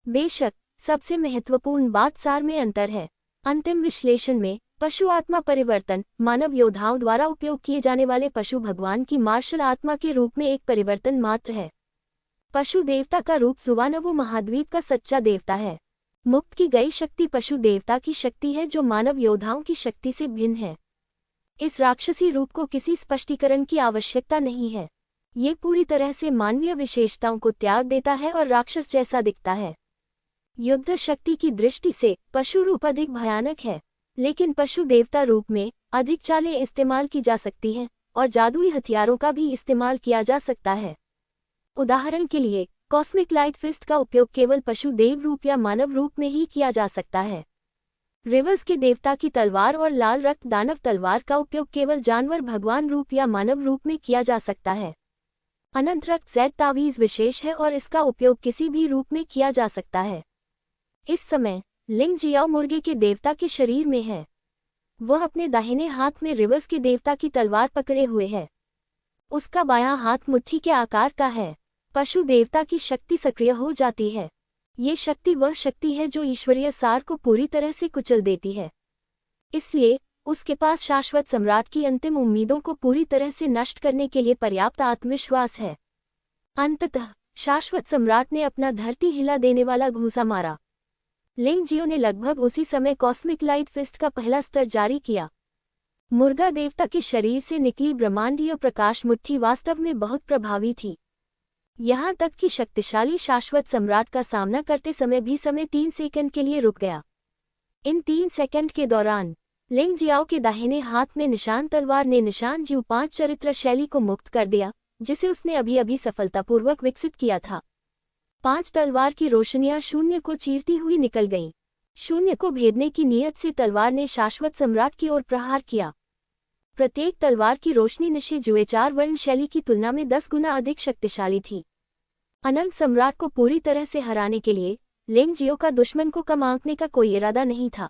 बेशक सबसे महत्वपूर्ण बात सार में अंतर है। अंतिम विश्लेषण में पशु आत्मा परिवर्तन मानव योद्धाओं द्वारा उपयोग किए जाने वाले पशु भगवान की मार्शल आत्मा के रूप में एक परिवर्तन मात्र है। पशु देवता का रूप सुवानवु महाद्वीप का सच्चा देवता है। मुक्त की गई शक्ति पशु देवता की शक्ति है जो मानव योद्धाओं की शक्ति से भिन्न है। इस राक्षसी रूप को किसी स्पष्टीकरण की आवश्यकता नहीं है। ये पूरी तरह से मानवीय विशेषताओं को त्याग देता है और राक्षस जैसा दिखता है। युद्ध शक्ति की दृष्टि से पशु रूप अधिक भयानक है, लेकिन पशु देवता रूप में अधिक चालें इस्तेमाल की जा सकती हैं और जादुई हथियारों का भी इस्तेमाल किया जा सकता है। उदाहरण के लिए कॉस्मिक लाइट फिस्ट का उपयोग केवल पशु देव रूप या मानव रूप में ही किया जा सकता है। रिवर्स के देवता की तलवार और लाल रक्त दानव तलवार का उपयोग केवल जानवर भगवान रूप या मानव रूप में किया जा सकता है। अनंत रक्त ज़ेड तावीज़ विशेष है और इसका उपयोग किसी भी रूप में किया जा सकता है। इस समय लिंग जियाओ मुर्गे के देवता के शरीर में है। वह अपने दाहिने हाथ में रिवर्स के देवता की तलवार पकड़े हुए है। उसका बायां हाथ मुट्ठी के आकार का है। पशु देवता की शक्ति सक्रिय हो जाती है। ये शक्ति वह शक्ति है जो ईश्वरीय सार को पूरी तरह से कुचल देती है। इसलिए उसके पास शाश्वत सम्राट की अंतिम उम्मीदों को पूरी तरह से नष्ट करने के लिए पर्याप्त आत्मविश्वास है। अंततः शाश्वत सम्राट ने अपना धरती हिला देने वाला घूंसा मारा। लिंग जियो ने लगभग उसी समय कॉस्मिक लाइट फिस्ट का पहला स्तर जारी किया। मुर्गा देवता के शरीर से निकली ब्रह्मांडीय प्रकाश मुट्ठी वास्तव में बहुत प्रभावी थी। यहाँ तक कि शक्तिशाली शाश्वत सम्राट का सामना करते समय भी समय 3 सेकंड के लिए रुक गया। इन 3 सेकंड के दौरान लिंग जियाओ के दाहिने हाथ में निशान तलवार ने निशान जीव 5 चरित्र शैली को मुक्त कर दिया, जिसे उसने अभी अभी सफलतापूर्वक विकसित किया था। 5 तलवार की रोशनियां शून्य को चीरती हुई निकल गईं। शून्य को भेदने की नीयत से तलवार ने शाश्वत सम्राट की ओर प्रहार किया। प्रत्येक तलवार की रोशनी निशे जुए 4 वर्ण शैली की तुलना में 10 गुना अधिक शक्तिशाली थी। अनंत सम्राट को पूरी तरह से हराने के लिए लिंग जियो का दुश्मन को कम आंकने का कोई इरादा नहीं था।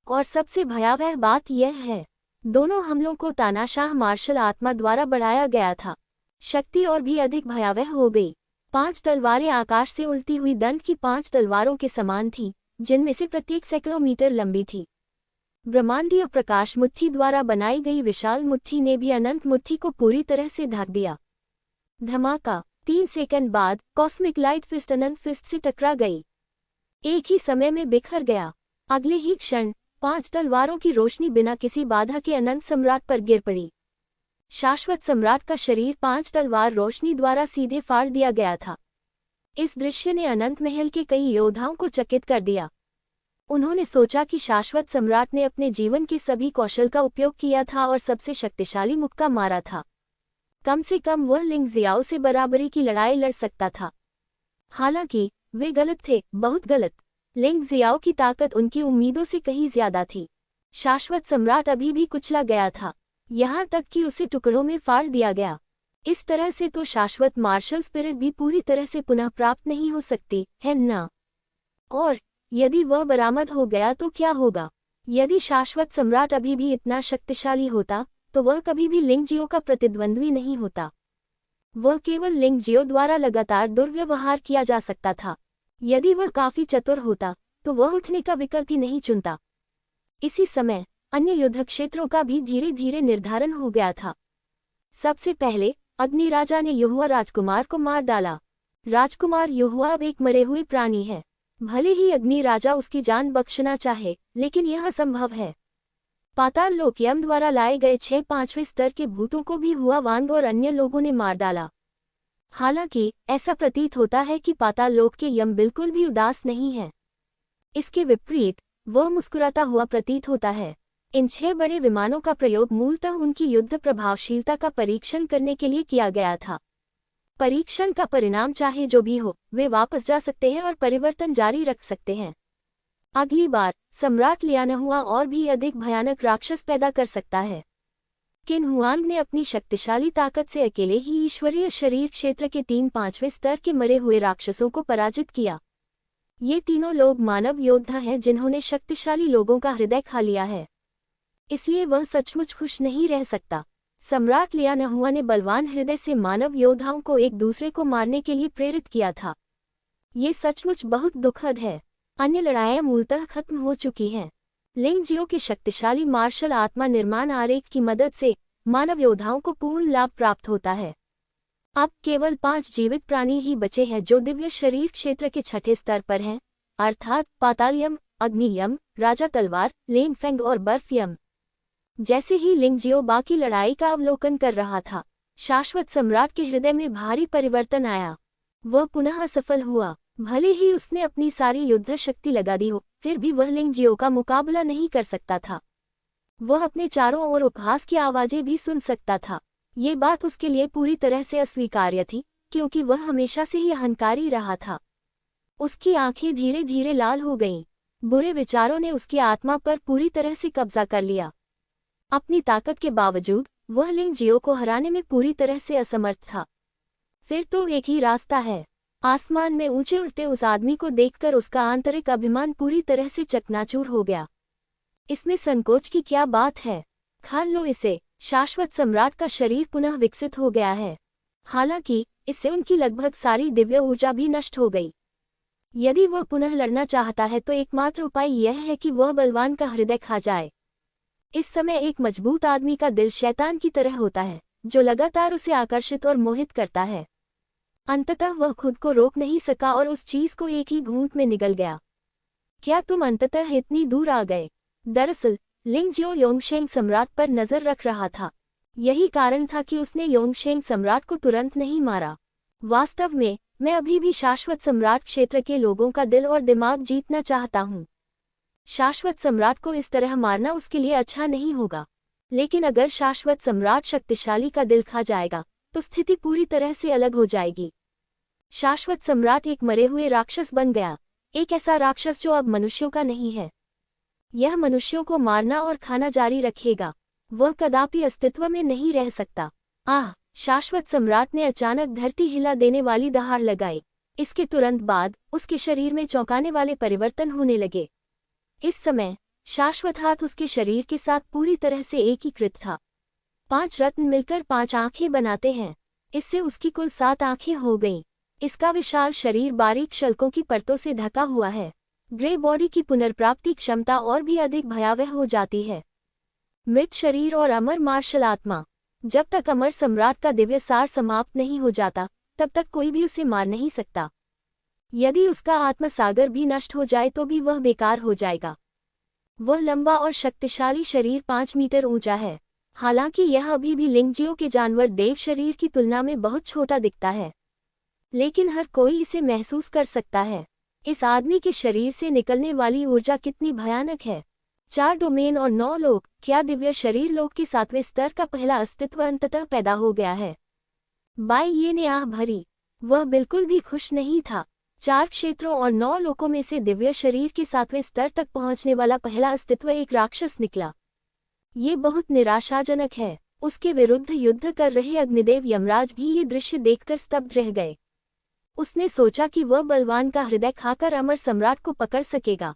और सबसे भयावह बात यह है, दोनों हमलों को तानाशाह मार्शल आत्मा द्वारा बढ़ाया गया था। शक्ति और भी अधिक भयावह हो गई। 5 तलवारें आकाश से उड़ती हुई दंड की 5 तलवारों के समान थीं, जिनमें से प्रत्येक सैकड़ों मीटर लंबी थी। ब्रह्मांडीय प्रकाश मुट्ठी द्वारा बनाई गई विशाल मुट्ठी ने भी अनंत मुट्ठी को पूरी तरह से ढक दिया। धमाका। 3 सेकंड बाद कॉस्मिक लाइट फिस्ट अनंत फिस्ट से टकरा गई। एक ही समय में बिखर गया। अगले ही क्षण 5 तलवारों की रोशनी बिना किसी बाधा के अनंत सम्राट पर गिर पड़ी। शाश्वत सम्राट का शरीर 5 तलवार रोशनी द्वारा सीधे फाड़ दिया गया था। इस दृश्य ने अनंत महल के कई योद्धाओं को चकित कर दिया। उन्होंने सोचा कि शाश्वत सम्राट ने अपने जीवन के सभी कौशल का उपयोग किया था और सबसे शक्तिशाली मुक्का मारा था। कम से कम वह लिंग जियाओ से बराबरी की लड़ाई लड़ सकता था। हालांकि वे गलत थे, बहुत गलत। लिंग जियाओ की ताकत उनकी उम्मीदों से कहीं ज्यादा थी। शाश्वत सम्राट अभी भी कुचला गया था, यहाँ तक कि उसे टुकड़ों में फाड़ दिया गया। इस तरह से तो शाश्वत मार्शल स्पिरिट भी पूरी तरह से पुनः प्राप्त नहीं हो सकती है ना। और यदि वह बरामद हो गया तो क्या होगा? यदि शाश्वत सम्राट अभी भी इतना शक्तिशाली होता तो वह कभी भी लिंगजियो का प्रतिद्वंद्वी नहीं होता। वह केवल लिंगजियो द्वारा लगातार दुर्व्यवहार किया जा सकता था। यदि वह काफी चतुर होता तो वह उठने का विकल्प ही नहीं चुनता। इसी समय अन्य युद्ध क्षेत्रों का भी धीरे धीरे निर्धारण हो गया था। सबसे पहले अग्नि राजा ने युहुआ राजकुमार को मार डाला। राजकुमार युहुआ अब एक मरे हुए प्राणी है। भले ही अग्नि राजा उसकी जान बख्शना चाहे, लेकिन यह असंभव है। पाताल लोक यम द्वारा लाए गए 6 5वें स्तर के भूतों को भी हुआ वांग और अन्य लोगों ने मार डाला। हालांकि ऐसा प्रतीत होता है कि पाताल लोक के यम बिल्कुल भी उदास नहीं है। इसके विपरीत वह मुस्कुराता हुआ प्रतीत होता है। इन 6 बड़े विमानों का प्रयोग मूलतः उनकी युद्ध प्रभावशीलता का परीक्षण करने के लिए किया गया था। परीक्षण का परिणाम चाहे जो भी हो, वे वापस जा सकते हैं और परिवर्तन जारी रख सकते हैं। अगली बार सम्राट लियानहुआ और भी अधिक भयानक राक्षस पैदा कर सकता है। किन हुआंग ने अपनी शक्तिशाली ताकत से अकेले ही ईश्वरीय शरीर क्षेत्र के 3 5वें स्तर के मरे हुए राक्षसों को पराजित किया। ये तीनों लोग मानव योद्धा हैं जिन्होंने शक्तिशाली लोगों का हृदय खा लिया है, इसलिए वह सचमुच खुश नहीं रह सकता। सम्राट लियानहुआ ने बलवान हृदय से मानव योद्धाओं को एक दूसरे को मारने के लिए प्रेरित किया था। ये सचमुच बहुत दुखद है। अन्य लड़ाइयां मूलतः खत्म हो चुकी हैं। लिंगजियो के शक्तिशाली मार्शल आत्मा निर्माण आरेख की मदद से मानव योद्धाओं को पूर्ण लाभ प्राप्त होता है। अब केवल 5 जीवित प्राणी ही बचे हैं जो दिव्य शरीर क्षेत्र के 6ठे स्तर पर हैं, अर्थात पातालयम, अग्नियम, राजा तलवार, लेनफेंग और बर्फयम। जैसे ही लिंगजियो बाकी लड़ाई का अवलोकन कर रहा था, शाश्वत सम्राट के हृदय में भारी परिवर्तन आया। वह पुनः असफल हुआ। भले ही उसने अपनी सारी युद्ध शक्ति लगा दी हो, फिर भी वह लिंगजियो का मुकाबला नहीं कर सकता था। वह अपने चारों ओर उपहास की आवाजें भी सुन सकता था। ये बात उसके लिए पूरी तरह से अस्वीकार्य थी, क्योंकि वह हमेशा से ही अहंकारी रहा था। उसकी आंखें धीरे धीरे लाल हो गईं। बुरे विचारों ने उसकी आत्मा पर पूरी तरह से कब्जा कर लिया। अपनी ताकत के बावजूद वह लिंगजियो को हराने में पूरी तरह से असमर्थ था। फिर तो एक ही रास्ता है। आसमान में ऊंचे उड़ते उस आदमी को देखकर उसका आंतरिक अभिमान पूरी तरह से चकनाचूर हो गया। इसमें संकोच की क्या बात है? खा लो इसे। शाश्वत सम्राट का शरीर पुनः विकसित हो गया है। हालांकि इससे उनकी लगभग सारी दिव्य ऊर्जा भी नष्ट हो गई। यदि वह पुनः लड़ना चाहता है तो एकमात्र उपाय यह है कि वह बलवान का हृदय खा जाए। इस समय एक मजबूत आदमी का दिल शैतान की तरह होता है, जो लगातार उसे आकर्षित और मोहित करता है। अंततः वह खुद को रोक नहीं सका और उस चीज को एक ही घूंट में निगल गया। क्या तुम अंततः इतनी दूर आ गए? दरअसल लिंगजियो योंगशेंग सम्राट पर नजर रख रहा था। यही कारण था कि उसने योंगशेंग सम्राट को तुरंत नहीं मारा। वास्तव में मैं अभी भी शाश्वत सम्राट क्षेत्र के लोगों का दिल और दिमाग जीतना चाहता हूँ। शाश्वत सम्राट को इस तरह मारना उसके लिए अच्छा नहीं होगा। लेकिन अगर शाश्वत सम्राट शक्तिशाली का दिल खा जाएगा तो स्थिति पूरी तरह से अलग हो जाएगी। शाश्वत सम्राट एक मरे हुए राक्षस बन गया, एक ऐसा राक्षस जो अब मनुष्यों का नहीं है। यह मनुष्यों को मारना और खाना जारी रखेगा। वह कदापि अस्तित्व में नहीं रह सकता। आह! शाश्वत सम्राट ने अचानक धरती हिला देने वाली दहाड़ लगाई। इसके तुरंत बाद उसके शरीर में चौंकाने वाले परिवर्तन होने लगे। इस समय शाश्वत हाथ उसके शरीर के साथ पूरी तरह से एकीकृत था। 5 रत्न मिलकर 5 आंखें बनाते हैं। इससे उसकी कुल 7 आंखें हो गईं। इसका विशाल शरीर बारीक शल्कों की परतों से ढका हुआ है। ग्रे बॉडी की पुनर्प्राप्ति क्षमता और भी अधिक भयावह हो जाती है। मृत शरीर और अमर मार्शल आत्मा। जब तक अमर सम्राट का दिव्य सार समाप्त नहीं हो जाता, तब तक कोई भी उसे मार नहीं सकता। यदि उसका आत्मसागर भी नष्ट हो जाए तो भी वह बेकार हो जाएगा। वह लंबा और शक्तिशाली शरीर 5 मीटर ऊंचा है। हालांकि यह अभी भी लिंगजियो के जानवर देव शरीर की तुलना में बहुत छोटा दिखता है, लेकिन हर कोई इसे महसूस कर सकता है। इस आदमी के शरीर से निकलने वाली ऊर्जा कितनी भयानक है। 4 डोमेन और 9 लोक। क्या दिव्य शरीर लोक के 7वें स्तर का पहला अस्तित्व अंततः पैदा हो गया है? बाई ये ने आह भरी। वह बिल्कुल भी खुश नहीं था। 4 क्षेत्रों और 9 लोकों में से दिव्य शरीर के 7वें स्तर तक पहुंचने वाला पहला अस्तित्व एक राक्षस निकला। ये बहुत निराशाजनक है। उसके विरुद्ध युद्ध कर रहे अग्निदेव यमराज भी ये दृश्य देखकर स्तब्ध रह गए। उसने सोचा कि वह बलवान का हृदय खाकर अमर सम्राट को पकड़ सकेगा।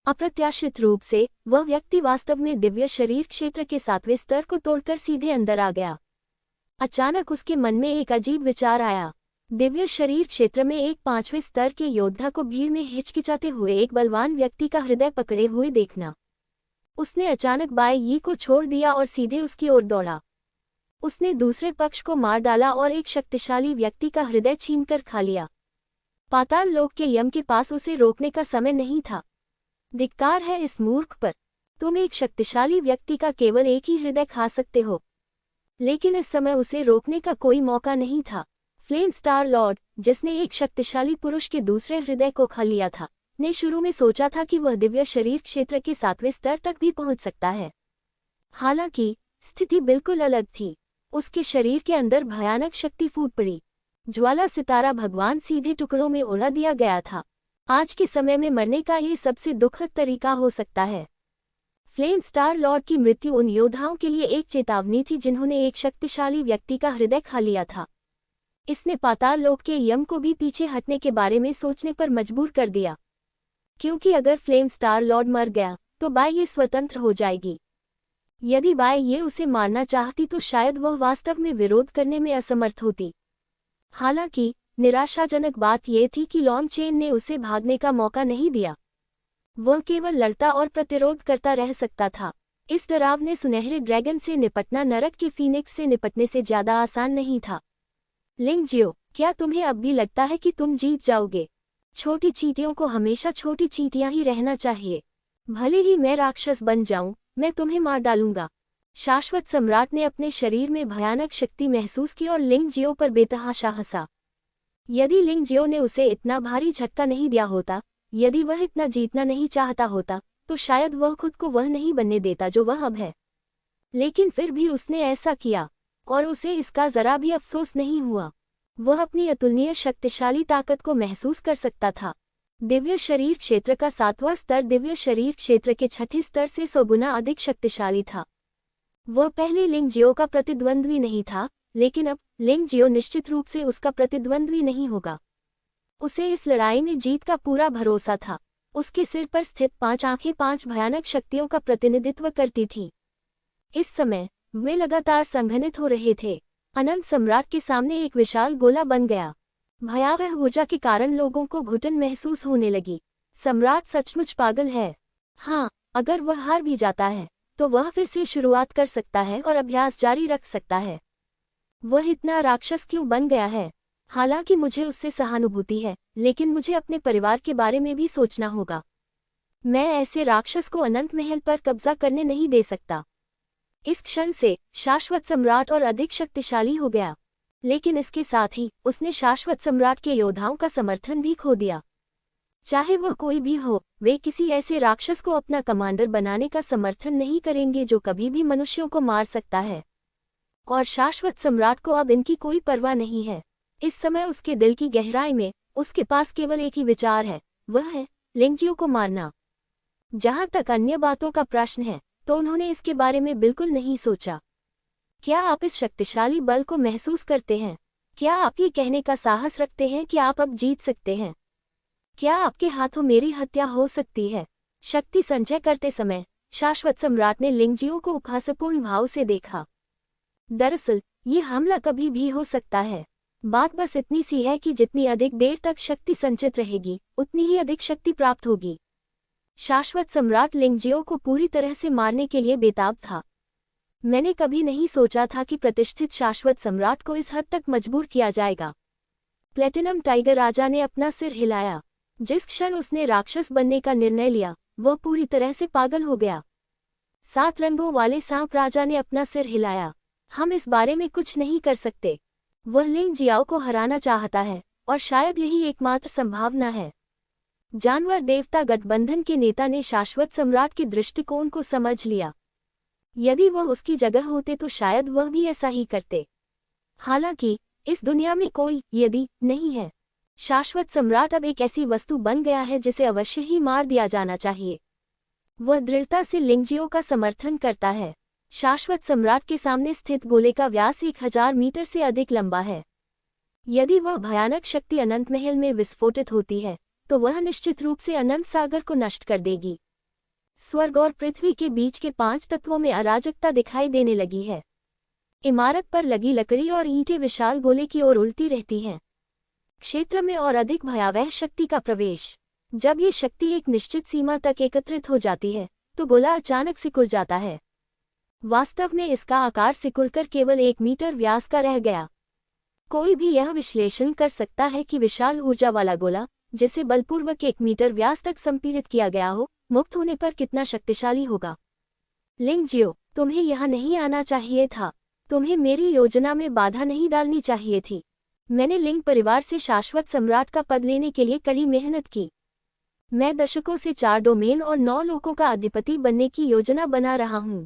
अप्रत्याशित रूप से वह व्यक्ति वास्तव में दिव्य शरीर क्षेत्र के 7वें स्तर को तोड़कर सीधे अंदर आ गया। अचानक उसके मन में एक अजीब विचार आया। दिव्य शरीर क्षेत्र में एक 5वें स्तर के योद्धा को भीड़ में हिचकिचाते हुए एक बलवान व्यक्ति का हृदय पकड़े हुए देखना। उसने अचानक बाई यी को छोड़ दिया और सीधे उसकी ओर दौड़ा। उसने दूसरे पक्ष को मार डाला और एक शक्तिशाली व्यक्ति का हृदय छीनकर खा लिया। पाताल लोक के यम के पास उसे रोकने का समय नहीं था। धिक्कार है इस मूर्ख पर। तुम एक शक्तिशाली व्यक्ति का केवल एक ही हृदय खा सकते हो, लेकिन इस समय उसे रोकने का कोई मौका नहीं था। फ्लेम स्टार लॉर्ड, जिसने एक शक्तिशाली पुरुष के दूसरे हृदय को खा लिया था, ने शुरू में सोचा था कि वह दिव्य शरीर क्षेत्र के 7वें स्तर तक भी पहुंच सकता है। हालांकि स्थिति बिल्कुल अलग थी। उसके शरीर के अंदर भयानक शक्ति फूट पड़ी। ज्वाला सितारा भगवान सीधे टुकड़ों में उड़ा दिया गया था। आज के समय में मरने का ये सबसे दुखद तरीका हो सकता है। फ्लेम स्टार लॉर्ड की मृत्यु उन योद्धाओं के लिए एक चेतावनी थी जिन्होंने एक शक्तिशाली व्यक्ति का हृदय खा लिया था। इसने पाताल लोक के यम को भी पीछे हटने के बारे में सोचने पर मजबूर कर दिया, क्योंकि अगर फ्लेम स्टार लॉर्ड मर गया तो बाई ये स्वतंत्र हो जाएगी। यदि बाई ये उसे मारना चाहती तो शायद वह वास्तव में विरोध करने में असमर्थ होती। हालांकि निराशाजनक बात यह थी कि लॉन्ग चेन ने उसे भागने का मौका नहीं दिया। वह केवल लड़ता और प्रतिरोध करता रह सकता था। इस डरावने सुनहरे ड्रैगन से निपटना नरक के फीनिक्स से निपटने से ज्यादा आसान नहीं था। लिंगजियो, क्या तुम्हें अब भी लगता है कि तुम जीत जाओगे? छोटी चींटियों को हमेशा छोटी चींटियां ही रहना चाहिए। भले ही मैं राक्षस बन जाऊं, मैं तुम्हें मार डालूंगा। शाश्वत सम्राट ने अपने शरीर में भयानक शक्ति महसूस की और लिंगजियो पर बेतहाशा हंसा। यदि लिंगजियो ने उसे इतना भारी झटका नहीं दिया होता, यदि वह इतना जीतना नहीं चाहता होता, तो शायद वह खुद को वह नहीं बनने देता जो वह अब है। लेकिन फिर भी उसने ऐसा किया, और उसे इसका जरा भी अफसोस नहीं हुआ। वह अपनी अतुलनीय शक्तिशाली ताकत को महसूस कर सकता था। दिव्य शरीर क्षेत्र का 7वां स्तर दिव्य शरीर क्षेत्र के 6ठे स्तर से 100 गुना अधिक शक्तिशाली था। वह पहले लिंगजियो का प्रतिद्वंद्वी नहीं था, लेकिन अब लिंगजियो निश्चित रूप से उसका प्रतिद्वंद्वी नहीं होगा। उसे इस लड़ाई में जीत का पूरा भरोसा था। उसके सिर पर स्थित 5 आंखें 5 भयानक शक्तियों का प्रतिनिधित्व करती थीं। इस समय वे लगातार संघनित हो रहे थे। अनंत सम्राट के सामने एक विशाल गोला बन गया। भयावह ऊर्जा के कारण लोगों को घुटन महसूस होने लगी। सम्राट सचमुच पागल है। हाँ, अगर वह हार भी जाता है तो वह फिर से शुरुआत कर सकता है और अभ्यास जारी रख सकता है। वह इतना राक्षस क्यों बन गया है? हालांकि मुझे उससे सहानुभूति है, लेकिन मुझे अपने परिवार के बारे में भी सोचना होगा। मैं ऐसे राक्षस को अनंत महल पर कब्जा करने नहीं दे सकता। इस क्षण से शाश्वत सम्राट और अधिक शक्तिशाली हो गया, लेकिन इसके साथ ही उसने शाश्वत सम्राट के योद्धाओं का समर्थन भी खो दिया। चाहे वह कोई भी हो, वे किसी ऐसे राक्षस को अपना कमांडर बनाने का समर्थन नहीं करेंगे जो कभी भी मनुष्यों को मार सकता है। और शाश्वत सम्राट को अब इनकी कोई परवाह नहीं है। इस समय उसके दिल की गहराई में उसके पास केवल एक ही विचार है, वह है लिंगजियो को मारना। जहां तक अन्य बातों का प्रश्न है, तो उन्होंने इसके बारे में बिल्कुल नहीं सोचा। क्या आप इस शक्तिशाली बल को महसूस करते हैं? क्या आप ये कहने का साहस रखते हैं कि आप अब जीत सकते हैं? क्या आपके हाथों मेरी हत्या हो सकती है? शक्ति संचय करते समय शाश्वत सम्राट ने लिंगजियो को उपहासपूर्ण भाव से देखा। दरअसल ये हमला कभी भी हो सकता है। बात बस इतनी सी है कि जितनी अधिक देर तक शक्ति संचित रहेगी, उतनी ही अधिक शक्ति प्राप्त होगी। शाश्वत सम्राट लिंगजियो को पूरी तरह से मारने के लिए बेताब था। मैंने कभी नहीं सोचा था कि प्रतिष्ठित शाश्वत सम्राट को इस हद तक मजबूर किया जाएगा। प्लेटिनम टाइगर राजा ने अपना सिर हिलाया। जिस क्षण उसने राक्षस बनने का निर्णय लिया, वह पूरी तरह से पागल हो गया। 7 रंगों वाले सांप राजा ने अपना सिर हिलाया। हम इस बारे में कुछ नहीं कर सकते। वह लिंग जियाओ को हराना चाहता है, और शायद यही एकमात्र संभावना है। जानवर देवता गठबंधन के नेता ने शाश्वत सम्राट के दृष्टिकोण को समझ लिया। यदि वह उसकी जगह होते तो शायद वह भी ऐसा ही करते। हालांकि इस दुनिया में कोई यदि नहीं है। शाश्वत सम्राट अब एक ऐसी वस्तु बन गया है जिसे अवश्य ही मार दिया जाना चाहिए। वह दृढ़ता से लिंगजियो का समर्थन करता है। शाश्वत सम्राट के सामने स्थित गोले का व्यास 1000 मीटर से अधिक लंबा है। यदि वह भयानक शक्ति अनंत महल में विस्फोटित होती है, तो वह निश्चित रूप से अनंत सागर को नष्ट कर देगी। स्वर्ग और पृथ्वी के बीच के 5 तत्वों में अराजकता दिखाई देने लगी है। इमारत पर लगी लकड़ी और ईंटें विशाल गोले की ओर उड़ती रहती हैं। क्षेत्र में और अधिक भयावह शक्ति का प्रवेश। जब ये शक्ति एक निश्चित सीमा तक एकत्रित हो जाती है, तो गोला अचानक सिकुड़ जाता है। वास्तव में इसका आकार सिकुड़कर केवल 1 मीटर व्यास का रह गया। कोई भी यह विश्लेषण कर सकता है कि विशाल ऊर्जा वाला गोला, जिसे बलपूर्वक 1 मीटर व्यास तक संपीड़ित किया गया हो, मुक्त होने पर कितना शक्तिशाली होगा। लिंगजियो, तुम्हें यहाँ नहीं आना चाहिए था। तुम्हें मेरी योजना में बाधा नहीं डालनी चाहिए थी। मैंने लिंग परिवार से शाश्वत सम्राट का पद लेने के लिए कड़ी मेहनत की। मैं दशकों से 4 डोमेन और 9 लोकों का अधिपति बनने की योजना बना रहा हूँ।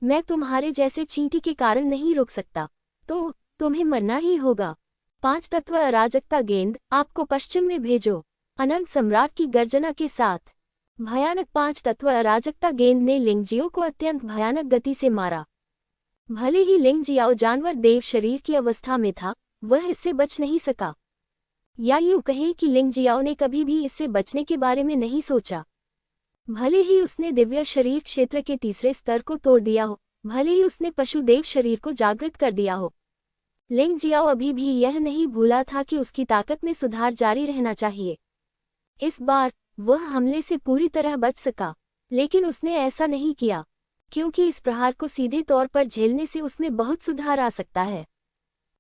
मैं तुम्हारे जैसे चींटी के कारण नहीं रुक सकता, तो तुम्हें मरना ही होगा। 5 तत्व अराजकता गेंद, आपको पश्चिम में भेजो। अनंत सम्राट की गर्जना के साथ भयानक 5 तत्व अराजकता गेंद ने लिंगजियो को अत्यंत भयानक गति से मारा। भले ही लिंगजियाओ जानवर देव शरीर की अवस्था में था, वह इससे बच नहीं सका। या यूं कहें कि लिंगजियाओ ने कभी भी इससे बचने के बारे में नहीं सोचा। भले ही उसने दिव्य शरीर क्षेत्र के तीसरे स्तर को तोड़ दिया हो, भले ही उसने पशुदेव शरीर को जागृत कर दिया हो, लिंगजियाओ अभी भी यह नहीं भूला था कि उसकी ताकत में सुधार जारी रहना चाहिए। इस बार वह हमले से पूरी तरह बच सका, लेकिन उसने ऐसा नहीं किया, क्योंकि इस प्रहार को सीधे तौर पर झेलने से उसमें बहुत सुधार आ सकता है।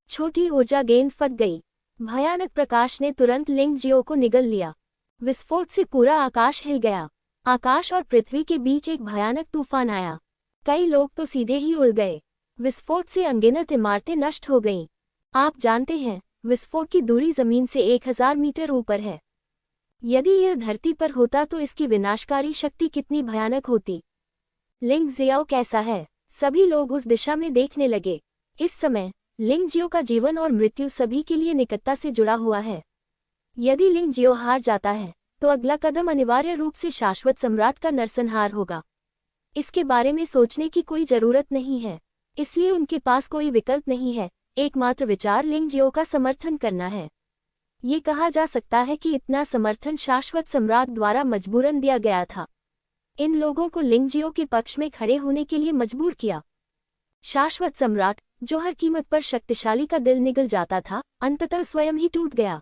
छोटी ऊर्जा गेंद फट गई। भयानक प्रकाश ने तुरंत लिंगजियो को निगल लिया। विस्फोट से पूरा आकाश हिल गया। आकाश और पृथ्वी के बीच एक भयानक तूफान आया। कई लोग तो सीधे ही उड़ गए। विस्फोट से अनगिनत इमारतें नष्ट हो गईं। आप जानते हैं, विस्फोट की दूरी जमीन से 1000 मीटर ऊपर है। यदि यह धरती पर होता तो इसकी विनाशकारी शक्ति कितनी भयानक होती। लिंगजियो कैसा है? सभी लोग उस दिशा में देखने लगे। इस समय लिंगजियो का जीवन और मृत्यु सभी के लिए निकटता से जुड़ा हुआ है। यदि लिंगजियो हार जाता है, तो अगला कदम अनिवार्य रूप से शाश्वत सम्राट का नरसंहार होगा। इसके बारे में सोचने की कोई जरूरत नहीं है, इसलिए उनके पास कोई विकल्प नहीं है। एकमात्र विचार लिंगजियो का समर्थन करना है। ये कहा जा सकता है कि इतना समर्थन शाश्वत सम्राट द्वारा मजबूरन दिया गया था। इन लोगों को लिंगजियो के पक्ष में खड़े होने के लिए मजबूर किया। शाश्वत सम्राट, जो हर कीमत पर शक्तिशाली का दिल निगल जाता था, अंततः स्वयं ही टूट गया।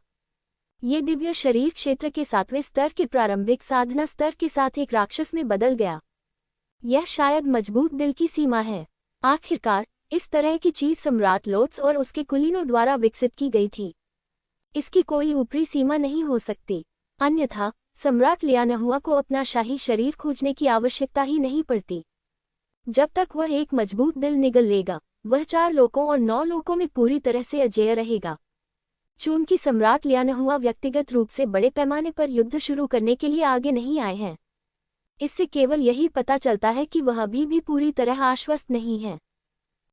ये दिव्य शरीर क्षेत्र के 7वें स्तर के प्रारंभिक साधना स्तर के साथ एक राक्षस में बदल गया। यह शायद मजबूत दिल की सीमा है। आखिरकार इस तरह की चीज सम्राट लोत्स और उसके कुलीनों द्वारा विकसित की गई थी। इसकी कोई ऊपरी सीमा नहीं हो सकती, अन्यथा सम्राट लियानहुआ को अपना शाही शरीर खोजने की आवश्यकता ही नहीं पड़ती। जब तक वह एक मजबूत दिल निगल लेगा, वह 4 लोकों और 9 लोकों में पूरी तरह से अजेय रहेगा। चूंकि सम्राट लियानहुआ व्यक्तिगत रूप से बड़े पैमाने पर युद्ध शुरू करने के लिए आगे नहीं आए हैं, इससे केवल यही पता चलता है कि वह अभी भी पूरी तरह आश्वस्त नहीं है।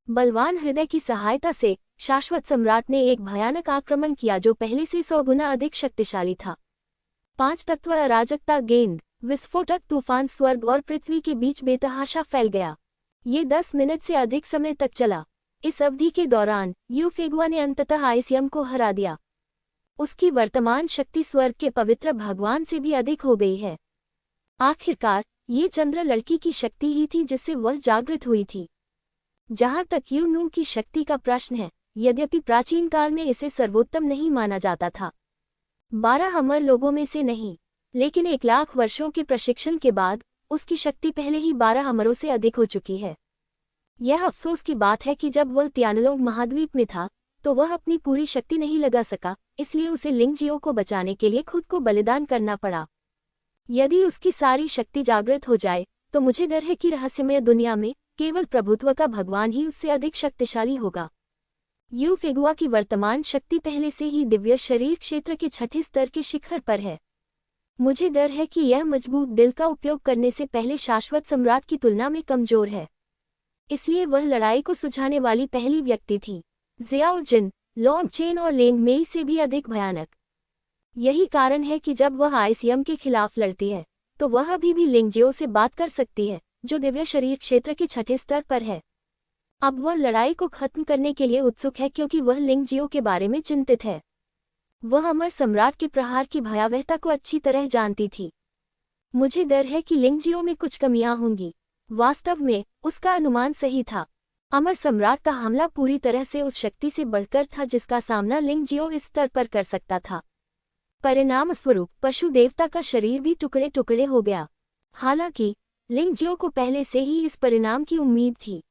बलवान हृदय की सहायता से शाश्वत सम्राट ने एक भयानक आक्रमण किया जो पहले से 100 गुना अधिक शक्तिशाली था। 5 तत्व अराजकता गेंद, विस्फोटक तूफान स्वर्ग और पृथ्वी के बीच बेतहाशा फैल गया। ये 10 मिनट से अधिक समय तक चला। इस अवधि के दौरान यूफेगुआ ने अंततः आइसियम को हरा दिया। उसकी वर्तमान शक्ति स्वर्ग के पवित्र भगवान से भी अधिक हो गई है। आखिरकार ये चंद्र लड़की की शक्ति ही थी जिससे वह जागृत हुई थी। जहां तक यूनू की शक्ति का प्रश्न है, यद्यपि प्राचीन काल में इसे सर्वोत्तम नहीं माना जाता था, 12 अमर लोगों में से नहीं, लेकिन 1 लाख वर्षों के प्रशिक्षण के बाद उसकी शक्ति पहले ही 12 अमरों से अधिक हो चुकी है। यह अफसोस की बात है कि जब वह त्यानलोंग महाद्वीप में था तो वह अपनी पूरी शक्ति नहीं लगा सका, इसलिए उसे लिंगजियो को बचाने के लिए खुद को बलिदान करना पड़ा। यदि उसकी सारी शक्ति जागृत हो जाए तो मुझे डर है कि रहस्यमय दुनिया में केवल प्रभुत्व का भगवान ही उससे अधिक शक्तिशाली होगा। यू फेगुआ की वर्तमान शक्ति पहले से ही दिव्य शरीर क्षेत्र के छठे स्तर के शिखर पर है। मुझे डर है कि यह मजबूत दिल का उपयोग करने से पहले शाश्वत सम्राट की तुलना में कमजोर है, इसलिए वह लड़ाई को सुझाने वाली पहली व्यक्ति थी। जियाओ जिन, लॉन्ग चेन और लेंग मेई से भी अधिक भयानक। यही कारण है कि जब वह आईसीएम के खिलाफ लड़ती है तो वह अभी भी लिंगजियो से बात कर सकती है, जो दिव्य शरीर क्षेत्र के छठे स्तर पर है। अब वह लड़ाई को खत्म करने के लिए उत्सुक है क्योंकि वह लिंगजियो के बारे में चिंतित है। वह अमर सम्राट के प्रहार की भयावहता को अच्छी तरह जानती थी। मुझे डर है कि लिंगजियो में कुछ कमियां होंगी। वास्तव में उसका अनुमान सही था। अमर सम्राट का हमला पूरी तरह से उस शक्ति से बढ़कर था जिसका सामना लिंगजियो इस स्तर पर कर सकता था। परिणामस्वरूप पशु देवता का शरीर भी टुकड़े टुकड़े हो गया। हालांकि लिंगजियो को पहले से ही इस परिणाम की उम्मीद थी।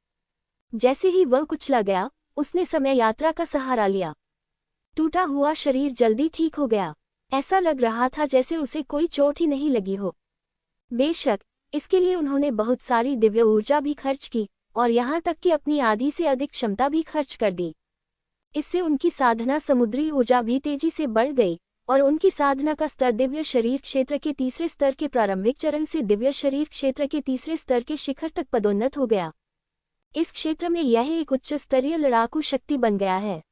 जैसे ही वह कुचला गया, उसने समय यात्रा का सहारा लिया। टूटा हुआ शरीर जल्दी ठीक हो गया। ऐसा लग रहा था जैसे उसे कोई चोट ही नहीं लगी हो। बेशक इसके लिए उन्होंने बहुत सारी दिव्य ऊर्जा भी खर्च की और यहाँ तक कि अपनी आधी से अधिक क्षमता भी खर्च कर दी। इससे उनकी साधना समुद्री ऊर्जा भी तेजी से बढ़ गई और उनकी साधना का स्तर दिव्य शरीर क्षेत्र के तीसरे स्तर के प्रारंभिक चरण से दिव्य शरीर क्षेत्र के तीसरे स्तर के शिखर तक पदोन्नत हो गया। इस क्षेत्र में यह एक उच्च स्तरीय लड़ाकू शक्ति बन गया है।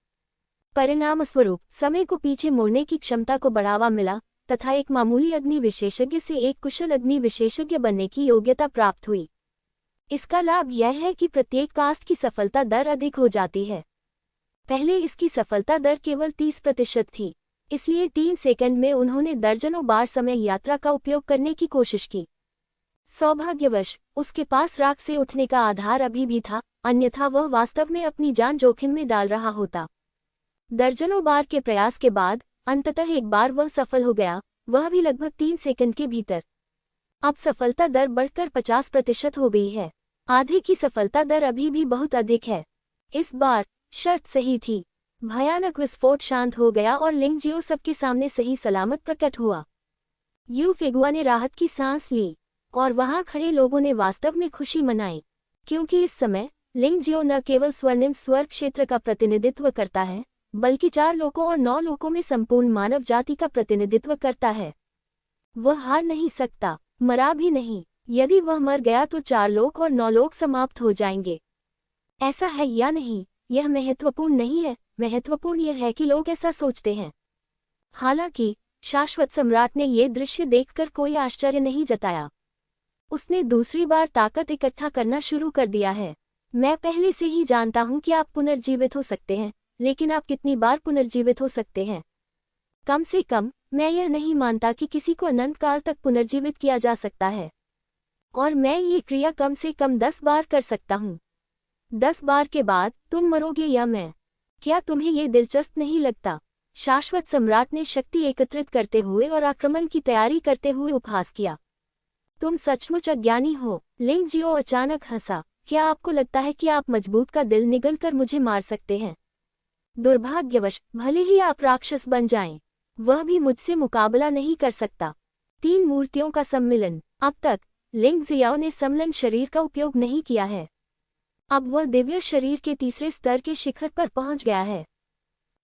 परिणामस्वरूप समय को पीछे मोड़ने की क्षमता को बढ़ावा मिला तथा एक मामूली अग्नि विशेषज्ञ से एक कुशल अग्नि विशेषज्ञ बनने की योग्यता प्राप्त हुई। इसका लाभ यह है कि प्रत्येक कास्ट की सफलता दर अधिक हो जाती है। पहले इसकी सफलता दर केवल 30% थी, इसलिए 3 सेकंड में उन्होंने दर्जनों बार समय यात्रा का उपयोग करने की कोशिश की। सौभाग्यवश उसके पास राख से उठने का आधार अभी भी था, अन्यथा वह वास्तव में अपनी जान जोखिम में डाल रहा होता। दर्जनों बार के प्रयास के बाद अंततः एक बार वह सफल हो गया, वह भी लगभग 3 सेकंड के भीतर। अब सफलता दर बढ़कर 50% हो गई है। आधे की सफलता दर अभी भी बहुत अधिक है। इस बार शर्त सही थी। भयानक विस्फोट शांत हो गया और लिंगजियो सबके सामने सही सलामत प्रकट हुआ। यू फेगुआ ने राहत की सांस ली और वहां खड़े लोगों ने वास्तव में खुशी मनाई, क्योंकि इस समय लिंगजियो न केवल स्वर्णिम स्वर्ग क्षेत्र का प्रतिनिधित्व करता है, बल्कि 4 लोकों और 9 लोकों में संपूर्ण मानव जाति का प्रतिनिधित्व करता है। वह हार नहीं सकता, मरा भी नहीं। यदि वह मर गया तो 4 लोक और 9 लोक समाप्त हो जाएंगे। ऐसा है या नहीं, यह महत्वपूर्ण नहीं है। महत्वपूर्ण यह है कि लोग ऐसा सोचते हैं। हालांकि शाश्वत सम्राट ने यह दृश्य देखकर कोई आश्चर्य नहीं जताया। उसने दूसरी बार ताकत इकट्ठा करना शुरू कर दिया है। मैं पहले से ही जानता हूं कि आप पुनर्जीवित हो सकते हैं, लेकिन आप कितनी बार पुनर्जीवित हो सकते हैं? कम से कम मैं यह नहीं मानता कि किसी को अनंत काल तक पुनर्जीवित किया जा सकता है, और मैं ये क्रिया कम से कम 10 बार कर सकता हूँ। 10 बार के बाद तुम मरोगे या मैं? क्या तुम्हें ये दिलचस्प नहीं लगता? शाश्वत सम्राट ने शक्ति एकत्रित करते हुए और आक्रमण की तैयारी करते हुए उपहास किया। तुम सचमुच अज्ञानी हो। लिंगजियो अचानक हंसा। क्या आपको लगता है कि आप मजबूत का दिल निगलकर मुझे मार सकते हैं? दुर्भाग्यवश भले ही आप राक्षस बन जाएं, वह भी मुझसे मुकाबला नहीं कर सकता। 3 मूर्तियों का सम्मिलन। अब तक लिंगजियो ने समलन शरीर का उपयोग नहीं किया है। अब वह दिव्य शरीर के तीसरे स्तर के शिखर पर पहुंच गया है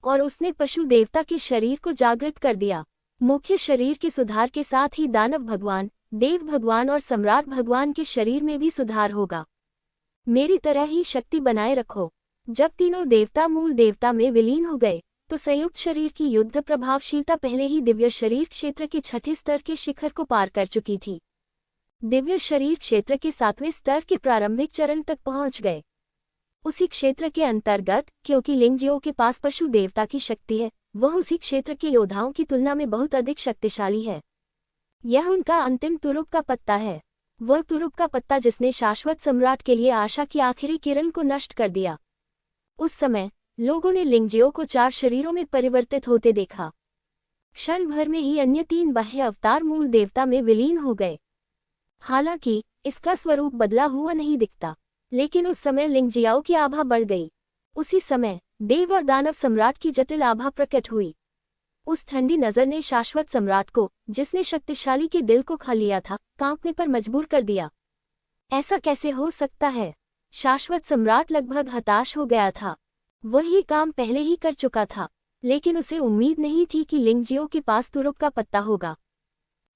और उसने पशु देवता के शरीर को जागृत कर दिया। मुख्य शरीर के सुधार के साथ ही दानव भगवान, देव भगवान और सम्राट भगवान के शरीर में भी सुधार होगा। मेरी तरह ही शक्ति बनाए रखो। जब तीनों देवता मूल देवता में विलीन हो गए तो संयुक्त शरीर की युद्ध प्रभावशीलता पहले ही दिव्य शरीर क्षेत्र के छठे स्तर के शिखर को पार कर चुकी थी। दिव्य शरीर क्षेत्र के 7वें स्तर के प्रारंभिक चरण तक पहुंच गए। उसी क्षेत्र के अंतर्गत, क्योंकि लिंगजियो के पास पशु देवता की शक्ति है, वह उसी क्षेत्र के योद्धाओं की तुलना में बहुत अधिक शक्तिशाली है। यह उनका अंतिम तुरुप का पत्ता है, वह तुरुप का पत्ता जिसने शाश्वत सम्राट के लिए आशा की आखिरी किरण को नष्ट कर दिया। उस समय लोगों ने लिंगजियो को 4 शरीरों में परिवर्तित होते देखा। क्षण भर में ही अन्य 3 बाह्य अवतार मूल देवता में विलीन हो गए। हालांकि इसका स्वरूप बदला हुआ नहीं दिखता। लेकिन उस समय लिंग जियाओ की आभा बढ़ गई। उसी समय देव और दानव सम्राट की जटिल आभा प्रकट हुई। उस ठंडी नजर ने शाश्वत सम्राट को, जिसने शक्तिशाली के दिल को खा लिया था, कांपने पर मजबूर कर दिया। ऐसा कैसे हो सकता है? शाश्वत सम्राट लगभग हताश हो गया था। वह ये काम पहले ही कर चुका था, लेकिन उसे उम्मीद नहीं थी कि लिंगजियो के पास तुरुप का पत्ता होगा।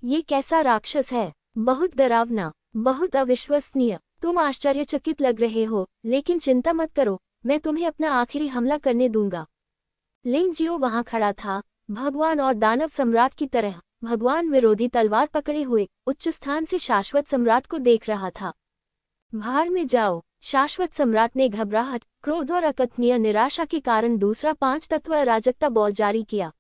ये कैसा राक्षस है? बहुत डरावना, बहुत अविश्वसनीय। तुम आश्चर्यचकित लग रहे हो, लेकिन चिंता मत करो, मैं तुम्हें अपना आखिरी हमला करने दूंगा। लिंगजियो वहां खड़ा था, भगवान और दानव सम्राट की तरह, भगवान विरोधी तलवार पकड़े हुए, उच्च स्थान से शाश्वत सम्राट को देख रहा था। भाड़ में जाओ। शाश्वत सम्राट ने घबराहट, क्रोध और अकथनीय निराशा के कारण दूसरा 5 तत्व अराजकता बॉल जारी किया।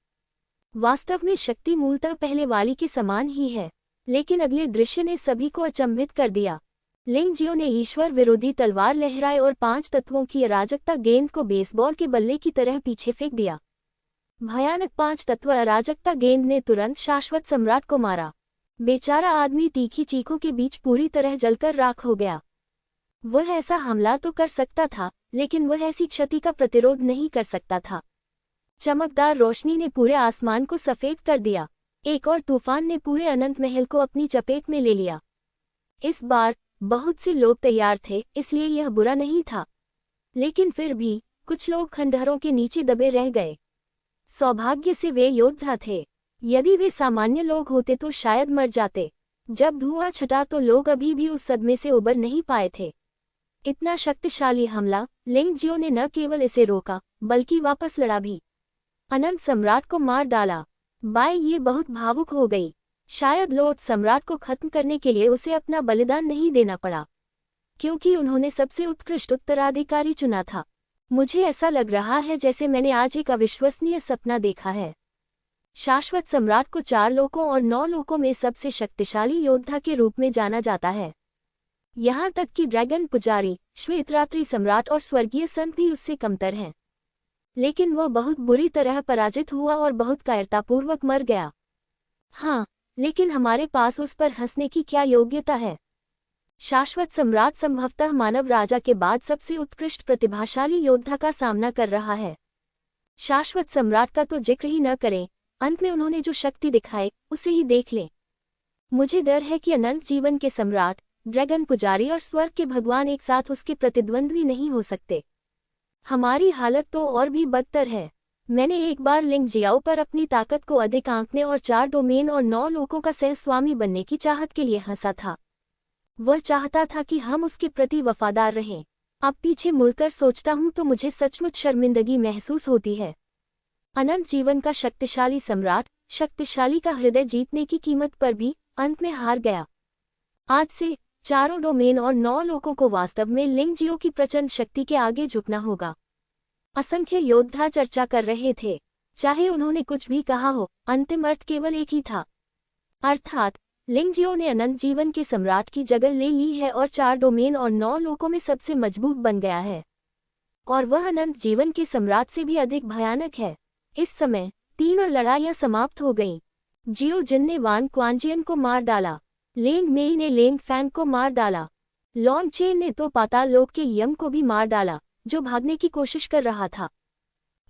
वास्तव में शक्ति मूलतः पहले वाली के समान ही है, लेकिन अगले दृश्य ने सभी को अचंभित कर दिया। लिंगजियो ने ईश्वर विरोधी तलवार लहराए और 5 तत्वों की अराजकता गेंद को बेसबॉल के बल्ले की तरह पीछे फेंक दिया। भयानक 5 तत्व अराजकता गेंद ने तुरंत शाश्वत सम्राट को मारा। बेचारा आदमी तीखी चीखों के बीच पूरी तरह जलकर राख हो गया। वह ऐसा हमला तो कर सकता था, लेकिन वह ऐसी क्षति का प्रतिरोध नहीं कर सकता था। चमकदार रोशनी ने पूरे आसमान को सफेद कर दिया। एक और तूफान ने पूरे अनंत महल को अपनी चपेट में ले लिया। इस बार बहुत से लोग तैयार थे, इसलिए यह बुरा नहीं था, लेकिन फिर भी कुछ लोग खंडहरों के नीचे दबे रह गए। सौभाग्य से वे योद्धा थे। यदि वे सामान्य लोग होते तो शायद मर जाते। जब धुआं छटा तो लोग अभी भी उस सदमे से उबर नहीं पाए थे। इतना शक्तिशाली हमला, लिंगजियो ने न केवल इसे रोका, बल्कि वापस लड़ा भी। अनंत सम्राट को मार डाला। बाई ये बहुत भावुक हो गई। शायद लॉर्ड सम्राट को खत्म करने के लिए उसे अपना बलिदान नहीं देना पड़ा, क्योंकि उन्होंने सबसे उत्कृष्ट उत्तराधिकारी चुना था। मुझे ऐसा लग रहा है जैसे मैंने आज एक अविश्वसनीय सपना देखा है। शाश्वत सम्राट को 4 लोकों और 9 लोकों में सबसे शक्तिशाली योद्धा के रूप में जाना जाता है। यहाँ तक कि ड्रैगन पुजारी, श्वेतरात्रि सम्राट और स्वर्गीय संत भी उससे कमतर हैं। लेकिन वह बहुत बुरी तरह पराजित हुआ और बहुत कायरतापूर्वक मर गया। हाँ, लेकिन हमारे पास उस पर हंसने की क्या योग्यता है? शाश्वत सम्राट संभवतः मानव राजा के बाद सबसे उत्कृष्ट प्रतिभाशाली योद्धा का सामना कर रहा है। शाश्वत सम्राट का तो जिक्र ही न करें, अंत में उन्होंने जो शक्ति दिखाई उसे ही देख लें। मुझे डर है कि अनंत जीवन के सम्राट, ड्रैगन पुजारी और स्वर्ग के भगवान एक साथ उसके प्रतिद्वंद्वी नहीं हो सकते। हमारी हालत तो और भी बदतर है। मैंने एक बार लिंगजियाओ पर अपनी ताकत को अधिक आंकने और 4 डोमेन और 9 लोकों का सहस्वामी बनने की चाहत के लिए हंसा था। वह चाहता था कि हम उसके प्रति वफादार रहें। अब पीछे मुड़कर सोचता हूं तो मुझे सचमुच शर्मिंदगी महसूस होती है। अनंत जीवन का शक्तिशाली सम्राट, शक्तिशाली का हृदय जीतने की कीमत पर भी अंत में हार गया। आज से 4 डोमेन और 9 लोकों को वास्तव में लिंगजियो की प्रचंड शक्ति के आगे झुकना होगा। असंख्य योद्धा चर्चा कर रहे थे। चाहे उन्होंने कुछ भी कहा हो, अंतिम अर्थ केवल एक ही था, अर्थात लिंगजियो ने अनंत जीवन के सम्राट की जगह ले ली है और 4 डोमेन और 9 लोकों में सबसे मजबूत बन गया है। और वह अनंत जीवन के सम्राट से भी अधिक भयानक है। इस समय 3 लड़ाइयां समाप्त हो गईं। जियो जिन ने वान क्वांजियन को मार डाला। लेंग मेई ने लेंग फैंग को मार डाला। लॉन्ग चेन ने तो पाताल लोक के यम को भी मार डाला, जो भागने की कोशिश कर रहा था।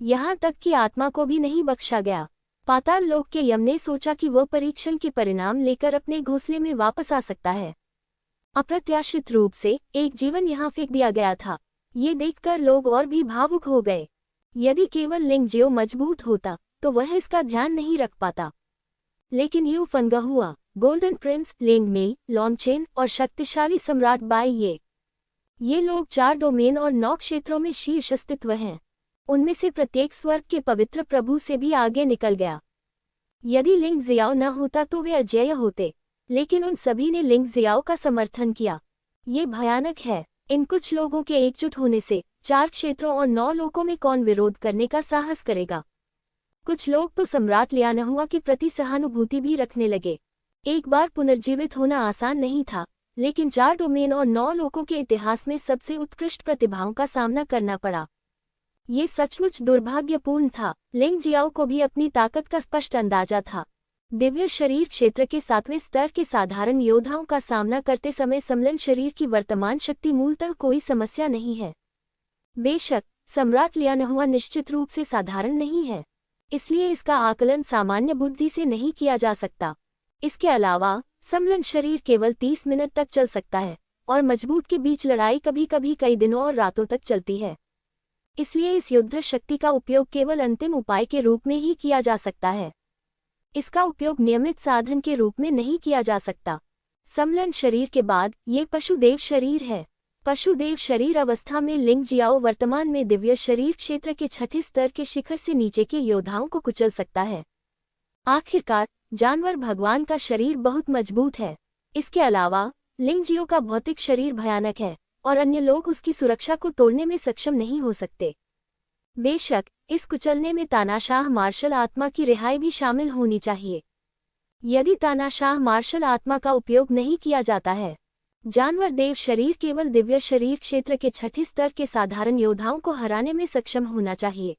यहाँ तक कि आत्मा को भी नहीं बख्शा गया। पाताल लोक के यम ने सोचा कि वह परीक्षण के परिणाम लेकर अपने घोंसले में वापस आ सकता है। अप्रत्याशित रूप से एक जीवन यहाँ फेंक दिया गया था। ये देखकर लोग और भी भावुक हो गए। यदि केवल लिंगजियो मजबूत होता तो वह इसका ध्यान नहीं रख पाता, लेकिन यू फंगा हुआ। गोल्डन प्रिंस, लेंग मेई, लॉन्गचेन और शक्तिशाली सम्राट बाई ये लोग 4 डोमेन और 9 क्षेत्रों में शीर्ष अस्तित्व हैं। उनमें से प्रत्येक स्वर्ग के पवित्र प्रभु से भी आगे निकल गया। यदि लिंगजियाओ न होता तो वे अजेय होते, लेकिन उन सभी ने लिंगजियाओ का समर्थन किया। ये भयानक है। इन कुछ लोगों के एकजुट होने से 4 क्षेत्रों और 9 लोकों में कौन विरोध करने का साहस करेगा? कुछ लोग तो सम्राट लियानहुआ के प्रति सहानुभूति भी रखने लगे। एक बार पुनर्जीवित होना आसान नहीं था, लेकिन 4 डोमेन और 9 लोकों के इतिहास में सबसे उत्कृष्ट प्रतिभाओं का सामना करना पड़ा। ये सचमुच दुर्भाग्यपूर्ण था। लिंगजियाओ को भी अपनी ताकत का स्पष्ट अंदाजा था। दिव्य शरीर क्षेत्र के 7वें स्तर के साधारण योद्धाओं का सामना करते समय समलन शरीर की वर्तमान शक्ति मूलतः कोई समस्या नहीं है। बेशक सम्राट लियानहुआ निश्चित रूप से साधारण नहीं है, इसलिए इसका आकलन सामान्य बुद्धि से नहीं किया जा सकता। इसके अलावा समलन शरीर केवल 30 मिनट तक चल सकता है और मजबूत के बीच लड़ाई कभी कभी कई दिनों और रातों तक चलती है। इसलिए इस युद्ध शक्ति का उपयोग केवल अंतिम उपाय के रूप में ही किया जा सकता है। इसका उपयोग नियमित साधन के रूप में नहीं किया जा सकता। समलन शरीर के बाद ये पशुदेव शरीर है। पशुदेव शरीर अवस्था में लिंग जियाओ वर्तमान में दिव्य शरीर क्षेत्र के 6ठे स्तर के शिखर से नीचे के योद्धाओं को कुचल सकता है। आखिरकार जानवर भगवान का शरीर बहुत मजबूत है। इसके अलावा लिंग जियो का भौतिक शरीर भयानक है और अन्य लोग उसकी सुरक्षा को तोड़ने में सक्षम नहीं हो सकते। बेशक इस कुचलने में तानाशाह मार्शल आत्मा की रिहाई भी शामिल होनी चाहिए। यदि तानाशाह मार्शल आत्मा का उपयोग नहीं किया जाता है, जानवर देव शरीर केवल दिव्य शरीर क्षेत्र के 6ठे स्तर के साधारण योद्धाओं को हराने में सक्षम होना चाहिए।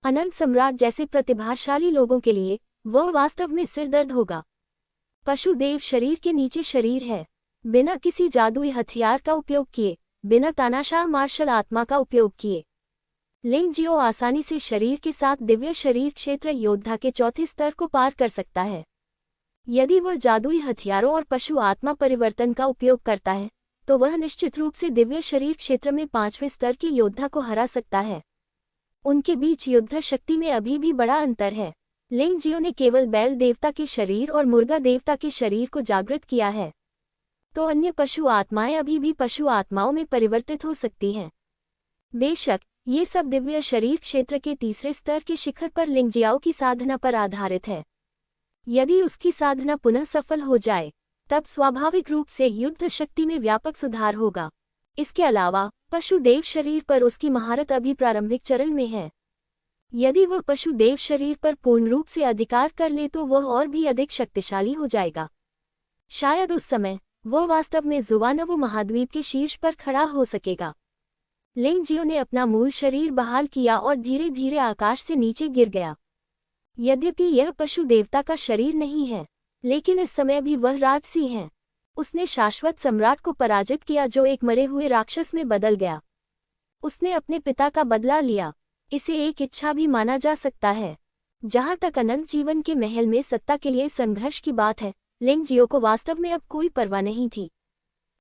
अनंत सम्राट जैसे प्रतिभाशाली लोगों के लिए वह वास्तव में सिरदर्द होगा। पशुदेव शरीर के नीचे शरीर है। बिना किसी जादुई हथियार का उपयोग किए, बिना तानाशाह मार्शल आत्मा का उपयोग किए, लिंग जियो आसानी से शरीर के साथ दिव्य शरीर क्षेत्र योद्धा के 4थे स्तर को पार कर सकता है। यदि वह जादुई हथियारों और पशु आत्मा परिवर्तन का उपयोग करता है तो वह निश्चित रूप से दिव्य शरीर क्षेत्र में 5वें स्तर के योद्धा को हरा सकता है। उनके बीच युद्ध शक्ति में अभी भी बड़ा अंतर है। लिंग जियो ने केवल बैल देवता के शरीर और मुर्गा देवता के शरीर को जागृत किया है, तो अन्य पशु आत्माएं अभी भी पशु आत्माओं में परिवर्तित हो सकती हैं। बेशक ये सब दिव्य शरीर क्षेत्र के 3रे स्तर के शिखर पर लिंग जियाओ की साधना पर आधारित है। यदि उसकी साधना पुनः सफल हो जाए तब स्वाभाविक रूप से युद्ध शक्ति में व्यापक सुधार होगा। इसके अलावा पशुदेव शरीर पर उसकी महारत अभी प्रारंभिक चरण में है। यदि वह पशुदेव शरीर पर पूर्ण रूप से अधिकार कर ले तो वह और भी अधिक शक्तिशाली हो जाएगा। शायद उस समय वह वास्तव में जुवानवु महाद्वीप के शीर्ष पर खड़ा हो सकेगा। लिंग जियो ने अपना मूल शरीर बहाल किया और धीरे धीरे आकाश से नीचे गिर गया। यद्यपि यह पशु देवता का शरीर नहीं है, लेकिन इस समय भी वह राजसी है। उसने शाश्वत सम्राट को पराजित किया जो एक मरे हुए राक्षस में बदल गया। उसने अपने पिता का बदला लिया। इसे एक इच्छा भी माना जा सकता है। जहां तक अनंत जीवन के महल में सत्ता के लिए संघर्ष की बात है, लिंग जियो को वास्तव में अब कोई परवाह नहीं थी।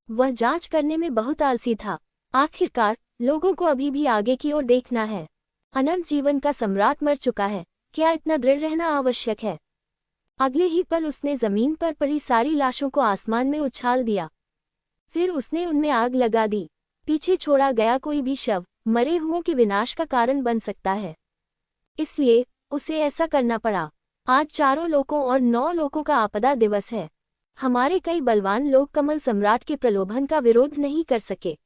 वह जांच करने में बहुत आलसी था। आखिरकार लोगों को अभी भी आगे की ओर देखना है। अनंत जीवन का सम्राट मर चुका है, क्या इतना दृढ़ रहना आवश्यक है? अगले ही पल उसने जमीन पर पड़ी सारी लाशों को आसमान में उछाल दिया। फिर उसने उनमें आग लगा दी। पीछे छोड़ा गया कोई भी शव मरे हुओं के विनाश का कारण बन सकता है, इसलिए उसे ऐसा करना पड़ा। आज 4 लोकों और 9 लोकों का आपदा दिवस है। हमारे कई बलवान लोग कमल सम्राट के प्रलोभन का विरोध नहीं कर सके।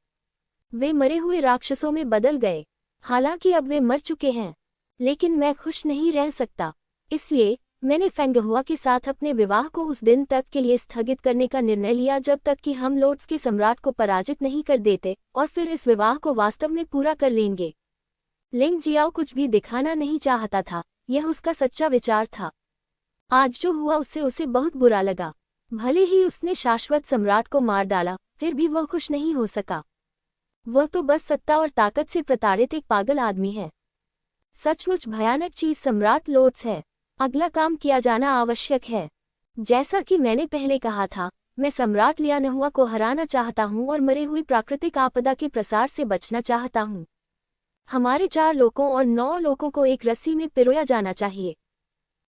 वे मरे हुए राक्षसों में बदल गए। हालांकि अब वे मर चुके हैं, लेकिन मैं खुश नहीं रह सकता। इसलिए मैंने फेंगहुआ के साथ अपने विवाह को उस दिन तक के लिए स्थगित करने का निर्णय लिया जब तक कि हम लॉर्ड्स के सम्राट को पराजित नहीं कर देते, और फिर इस विवाह को वास्तव में पूरा कर लेंगे। लिंग जियाओ कुछ भी दिखाना नहीं चाहता था, यह उसका सच्चा विचार था। आज जो हुआ उससे उसे बहुत बुरा लगा। भले ही उसने शाश्वत सम्राट को मार डाला, फिर भी वह खुश नहीं हो सका। वह तो बस सत्ता और ताकत से प्रताड़ित एक पागल आदमी है। सचमुच भयानक चीज सम्राट लॉर्ड्स है। अगला काम किया जाना आवश्यक है। जैसा कि मैंने पहले कहा था, मैं सम्राट लियानहुआ को हराना चाहता हूं और मरे हुई प्राकृतिक आपदा के प्रसार से बचना चाहता हूं। हमारे 4 लोकों और 9 लोकों को एक रस्सी में पिरोया जाना चाहिए,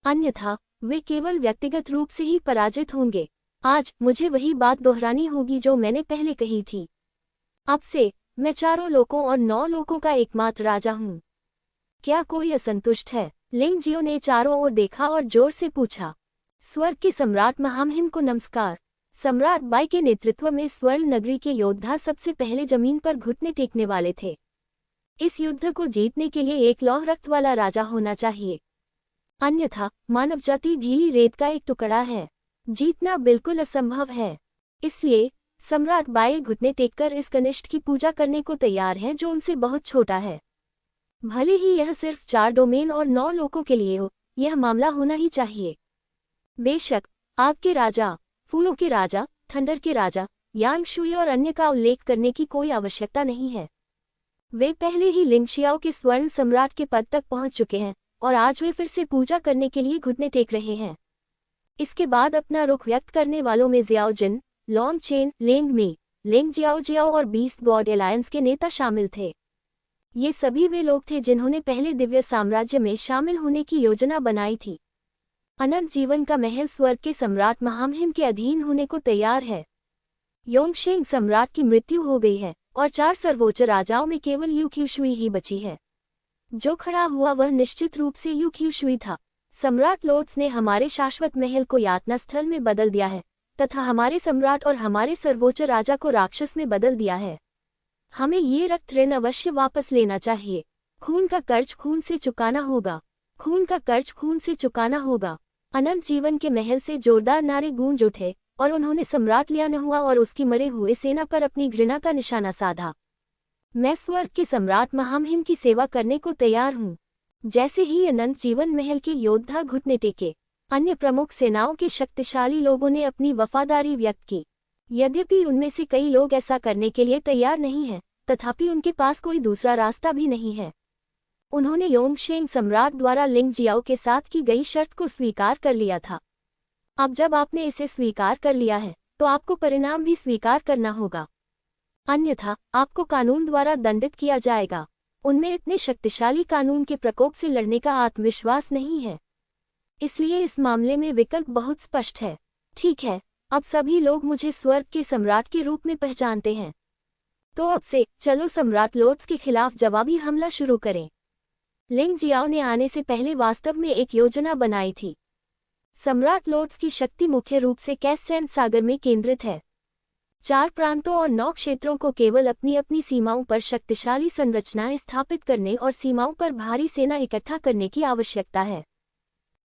अन्यथा वे केवल व्यक्तिगत रूप से ही पराजित होंगे। आज मुझे वही बात दोहरानी होगी जो मैंने पहले कही थी। अब से मैं 4 लोकों और 9 लोकों का एकमात्र राजा हूँ। क्या कोई असंतुष्ट है? लिंग जियो ने चारों ओर देखा और जोर से पूछा। स्वर्ग के सम्राट महामहिम को नमस्कार। सम्राट बाई के नेतृत्व में स्वर्ण नगरी के योद्धा सबसे पहले जमीन पर घुटने टेकने वाले थे। इस युद्ध को जीतने के लिए एक लौह रक्त वाला राजा होना चाहिए, अन्यथा मानव जाति ढीली रेत का एक टुकड़ा है। जीतना बिल्कुल असंभव है। इसलिए सम्राट बाई घुटने टेककर इस कनिष्ठ की पूजा करने को तैयार हैं जो उनसे बहुत छोटा है। भले ही यह सिर्फ 4 डोमेन और 9 लोकों के लिए हो, यह मामला होना ही चाहिए। बेशक आग के राजा, फूलों के राजा, थंडर के राजा, यांग शुई और अन्य का उल्लेख करने की कोई आवश्यकता नहीं है। वे पहले ही लिंगशियाओ के स्वर्ण सम्राट के पद तक पहुंच चुके हैं और आज वे फिर से पूजा करने के लिए घुटने टेक रहे हैं। इसके बाद अपना रुख व्यक्त करने वालों में जियाओ जिन, लॉन्ग चेन, लेंग मी, लेंग जियाओ जियाओ और बीस्ट गॉड एलायंस के नेता शामिल थे। ये सभी वे लोग थे जिन्होंने पहले दिव्य साम्राज्य में शामिल होने की योजना बनाई थी। अनंत जीवन का महल स्वर्ग के सम्राट महामहिम के अधीन होने को तैयार है। योंगशेंग सम्राट की मृत्यु हो गई है और 4 सर्वोच्च राजाओं में केवल यू क्यूशुई ही बची है। जो खड़ा हुआ वह निश्चित रूप से यू क्यूशुई था। सम्राट लोट्स ने हमारे शाश्वत महल को यातना स्थल में बदल दिया है तथा हमारे सम्राट और हमारे सर्वोच्च राजा को राक्षस में बदल दिया है। हमें ये रक्त ऋण अवश्य वापस लेना चाहिए। खून का कर्ज खून से चुकाना होगा। खून का कर्ज खून से चुकाना होगा। अनंत जीवन के महल से जोरदार नारे गूंज उठे और उन्होंने सम्राट लियानहुआ और उसकी मरे हुए सेना पर अपनी घृणा का निशाना साधा। मैं स्वर्ग के सम्राट महामहिम की सेवा करने को तैयार हूँ। जैसे ही अनंत जीवन महल के योद्धा घुटने टेके, अन्य प्रमुख सेनाओं के शक्तिशाली लोगों ने अपनी वफादारी व्यक्त की। यद्यपि उनमें से कई लोग ऐसा करने के लिए तैयार नहीं हैं, तथापि उनके पास कोई दूसरा रास्ता भी नहीं है। उन्होंने योंगशेंग सम्राट द्वारा लिंग जियाओ के साथ की गई शर्त को स्वीकार कर लिया था। अब जब आपने इसे स्वीकार कर लिया है तो आपको परिणाम भी स्वीकार करना होगा, अन्यथा आपको कानून द्वारा दंडित किया जाएगा। उनमें इतने शक्तिशाली कानून के प्रकोप से लड़ने का आत्मविश्वास नहीं है, इसलिए इस मामले में विकल्प बहुत स्पष्ट है। ठीक है, अब सभी लोग मुझे स्वर्ग के सम्राट के रूप में पहचानते हैं, तो अब से चलो सम्राट लोट्स के खिलाफ जवाबी हमला शुरू करें। लिंग जियाओ ने आने से पहले वास्तव में एक योजना बनाई थी। सम्राट लोट्स की शक्ति मुख्य रूप से कैस्पियन सागर में केंद्रित है। 4 प्रांतों और 9 क्षेत्रों को केवल अपनी अपनी सीमाओं पर शक्तिशाली संरचनाएं स्थापित करने और सीमाओं पर भारी सेना इकट्ठा करने की आवश्यकता है।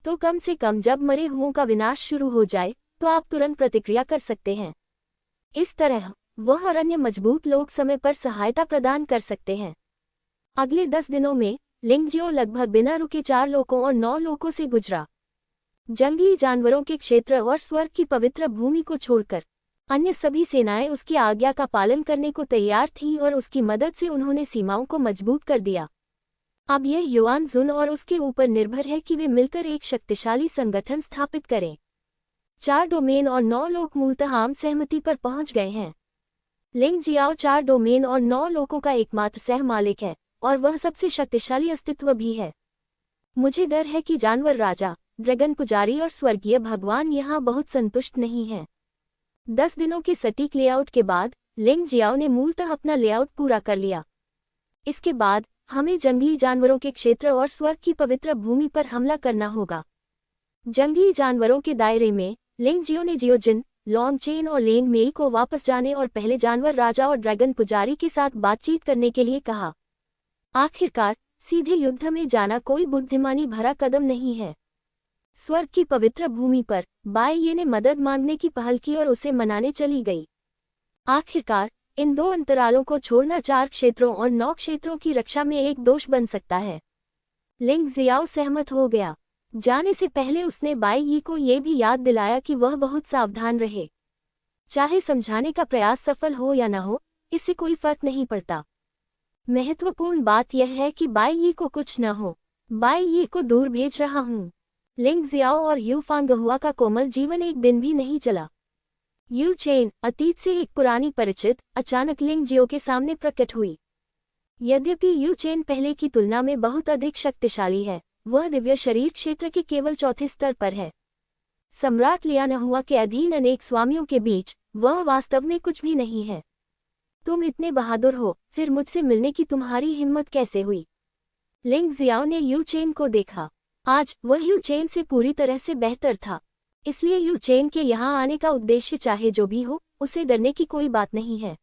तो कम से कम जब मरे हुओं का विनाश शुरू हो जाए तो आप तुरंत प्रतिक्रिया कर सकते हैं। इस तरह वह और अन्य मजबूत लोग समय पर सहायता प्रदान कर सकते हैं। अगले 10 दिनों में लिंगजियो लगभग बिना रुके 4 लोकों और 9 लोकों से गुजरा। जंगली जानवरों के क्षेत्र और स्वर्ग की पवित्र भूमि को छोड़कर अन्य सभी सेनाएं उसकी आज्ञा का पालन करने को तैयार थीं और उसकी मदद से उन्होंने सीमाओं को मजबूत कर दिया। अब यह युआन जुन और उसके ऊपर निर्भर है कि वे मिलकर एक शक्तिशाली संगठन स्थापित करें। 4 डोमेन और 9 लोक मूलतः आम सहमति पर पहुंच गए हैं। लिंग जियाओ 4 डोमेन और 9 लोकों का एकमात्र सह मालिक है और वह सबसे शक्तिशाली अस्तित्व भी है। मुझे डर है कि जानवर राजा, ड्रैगन पुजारी और स्वर्गीय भगवान यहाँ बहुत संतुष्ट नहीं हैं। 10 दिनों के सटीक लेआउट के बाद लिंग जियाओ ने मूलतः अपना लेआउट पूरा कर लिया। इसके बाद हमें जंगली जानवरों के क्षेत्र और स्वर्ग की पवित्र भूमि पर हमला करना होगा। जंगली जानवरों के दायरे में लिंग जियो ने जियोजिन, लॉन्ग चेन और लेंग मेई को वापस जाने और पहले जानवर राजा और ड्रैगन पुजारी के साथ बातचीत करने के लिए कहा। आखिरकार सीधे युद्ध में जाना कोई बुद्धिमानी भरा कदम नहीं है। स्वर्ग की पवित्र भूमि पर बाई ये ने मदद मांगने की पहल की और उसे मनाने चली गई। आखिरकार इन 2 अंतरालों को छोड़ना 4 क्षेत्रों और 9 क्षेत्रों की रक्षा में एक दोष बन सकता है। लिंग जियाओ सहमत हो गया। जाने से पहले उसने बाई यी को ये भी याद दिलाया कि वह बहुत सावधान रहे। चाहे समझाने का प्रयास सफल हो या न हो, इससे कोई फर्क नहीं पड़ता। महत्वपूर्ण बात यह है कि बाई यी को कुछ न हो। बाई यी को दूर भेज रहा हूँ। लिंग जियाओ और यू फांगहुआ का कोमल जीवन एक दिन भी नहीं चला। यू चेन, अतीत से एक पुरानी परिचित, अचानक लिंग जियो के सामने प्रकट हुई। यद्यपि यू चेन पहले की तुलना में बहुत अधिक शक्तिशाली है, वह दिव्य शरीर क्षेत्र के केवल 4थे स्तर पर है। सम्राट लियानहुआ के अधीन अनेक स्वामियों के बीच वह वास्तव में कुछ भी नहीं है। तुम इतने बहादुर हो, फिर मुझसे मिलने की तुम्हारी हिम्मत कैसे हुई? लिंग जियाओ ने यू चेन को देखा। आज वह यू चेन से पूरी तरह से बेहतर था, इसलिए यू चेन के यहाँ आने का उद्देश्य चाहे जो भी हो, उसे डरने की कोई बात नहीं है।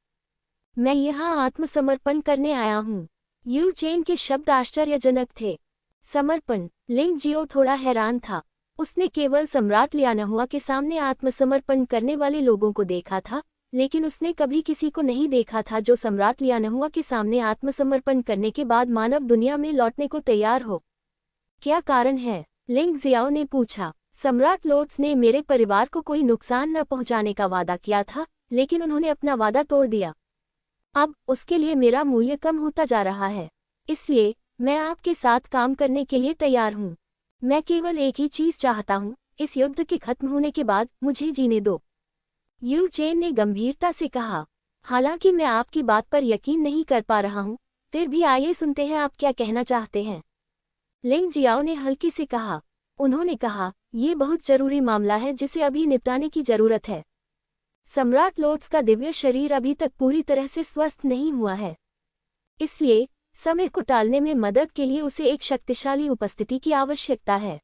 मैं यहाँ आत्मसमर्पण करने आया हूँ। यू चेन के शब्द आश्चर्यजनक थे। समर्पण। लिंग जियो थोड़ा हैरान था। उसने केवल सम्राट लियानहुआ के सामने आत्मसमर्पण करने वाले लोगों को देखा था, लेकिन उसने कभी किसी को नहीं देखा था जो सम्राट लियानहुआ के सामने आत्मसमर्पण करने के बाद मानव दुनिया में लौटने को तैयार हो। क्या कारण है? लिंग जियाओ ने पूछा। सम्राट लोट्स ने मेरे परिवार को कोई नुकसान न पहुंचाने का वादा किया था, लेकिन उन्होंने अपना वादा तोड़ दिया। अब उसके लिए मेरा मूल्य कम होता जा रहा है। इसलिए मैं आपके साथ काम करने के लिए तैयार हूँ। मैं केवल एक ही चीज चाहता हूँ, इस युद्ध के खत्म होने के बाद मुझे जीने दो। यू चेन ने गंभीरता से कहा। हालांकि मैं आपकी बात पर यकीन नहीं कर पा रहा हूँ, फिर भी आइए सुनते हैं आप क्या कहना चाहते हैं। लिंग जियाओ ने हल्की से कहा। उन्होंने कहा, ये बहुत जरूरी मामला है जिसे अभी निपटाने की जरूरत है। सम्राट लोट्स का दिव्य शरीर अभी तक पूरी तरह से स्वस्थ नहीं हुआ है। इसलिए समय को टालने में मदद के लिए उसे एक शक्तिशाली उपस्थिति की आवश्यकता है,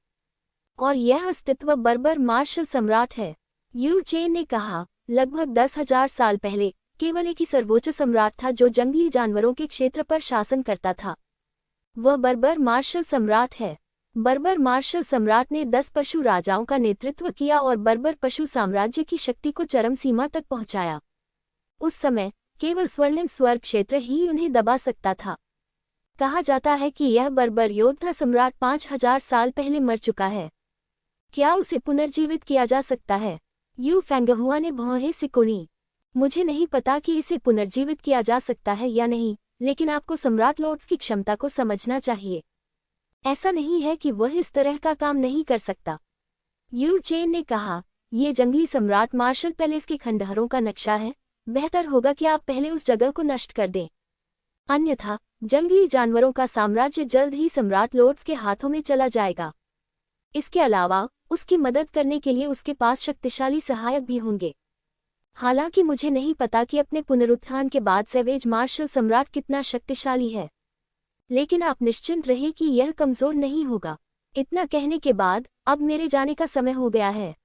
और यह अस्तित्व बर्बर मार्शल सम्राट है। यू चेन ने कहा, लगभग 10,000 साल पहले केवल एक ही सर्वोच्च सम्राट था जो जंगली जानवरों के क्षेत्र पर शासन करता था। वह बर्बर मार्शल सम्राट है। बर्बर मार्शल सम्राट ने 10 पशु राजाओं का नेतृत्व किया और बर्बर पशु साम्राज्य की शक्ति को चरम सीमा तक पहुंचाया। उस समय केवल स्वर्णिम स्वर्ग क्षेत्र ही उन्हें दबा सकता था। कहा जाता है कि यह बर्बर योद्धा सम्राट 5,000 साल पहले मर चुका है। क्या उसे पुनर्जीवित किया जा सकता है? यू फेंगहुआ ने भौहें सिकुड़ी। मुझे नहीं पता कि इसे पुनर्जीवित किया जा सकता है या नहीं, लेकिन आपको सम्राट लोट्स की क्षमता को समझना चाहिए। ऐसा नहीं है कि वह इस तरह का काम नहीं कर सकता। यू चेन ने कहा, यह जंगली सम्राट मार्शल पैलेस के खंडहरों का नक्शा है। बेहतर होगा कि आप पहले उस जगह को नष्ट कर दें, अन्यथा जंगली जानवरों का साम्राज्य जल्द ही सम्राट लोट्स के हाथों में चला जाएगा। इसके अलावा उसकी मदद करने के लिए उसके पास शक्तिशाली सहायक भी होंगे। हालांकि मुझे नहीं पता कि अपने पुनरुत्थान के बाद सैवेज मार्शल सम्राट कितना शक्तिशाली है, लेकिन आप निश्चिंत रहें कि यह कमजोर नहीं होगा। इतना कहने के बाद अब मेरे जाने का समय हो गया है।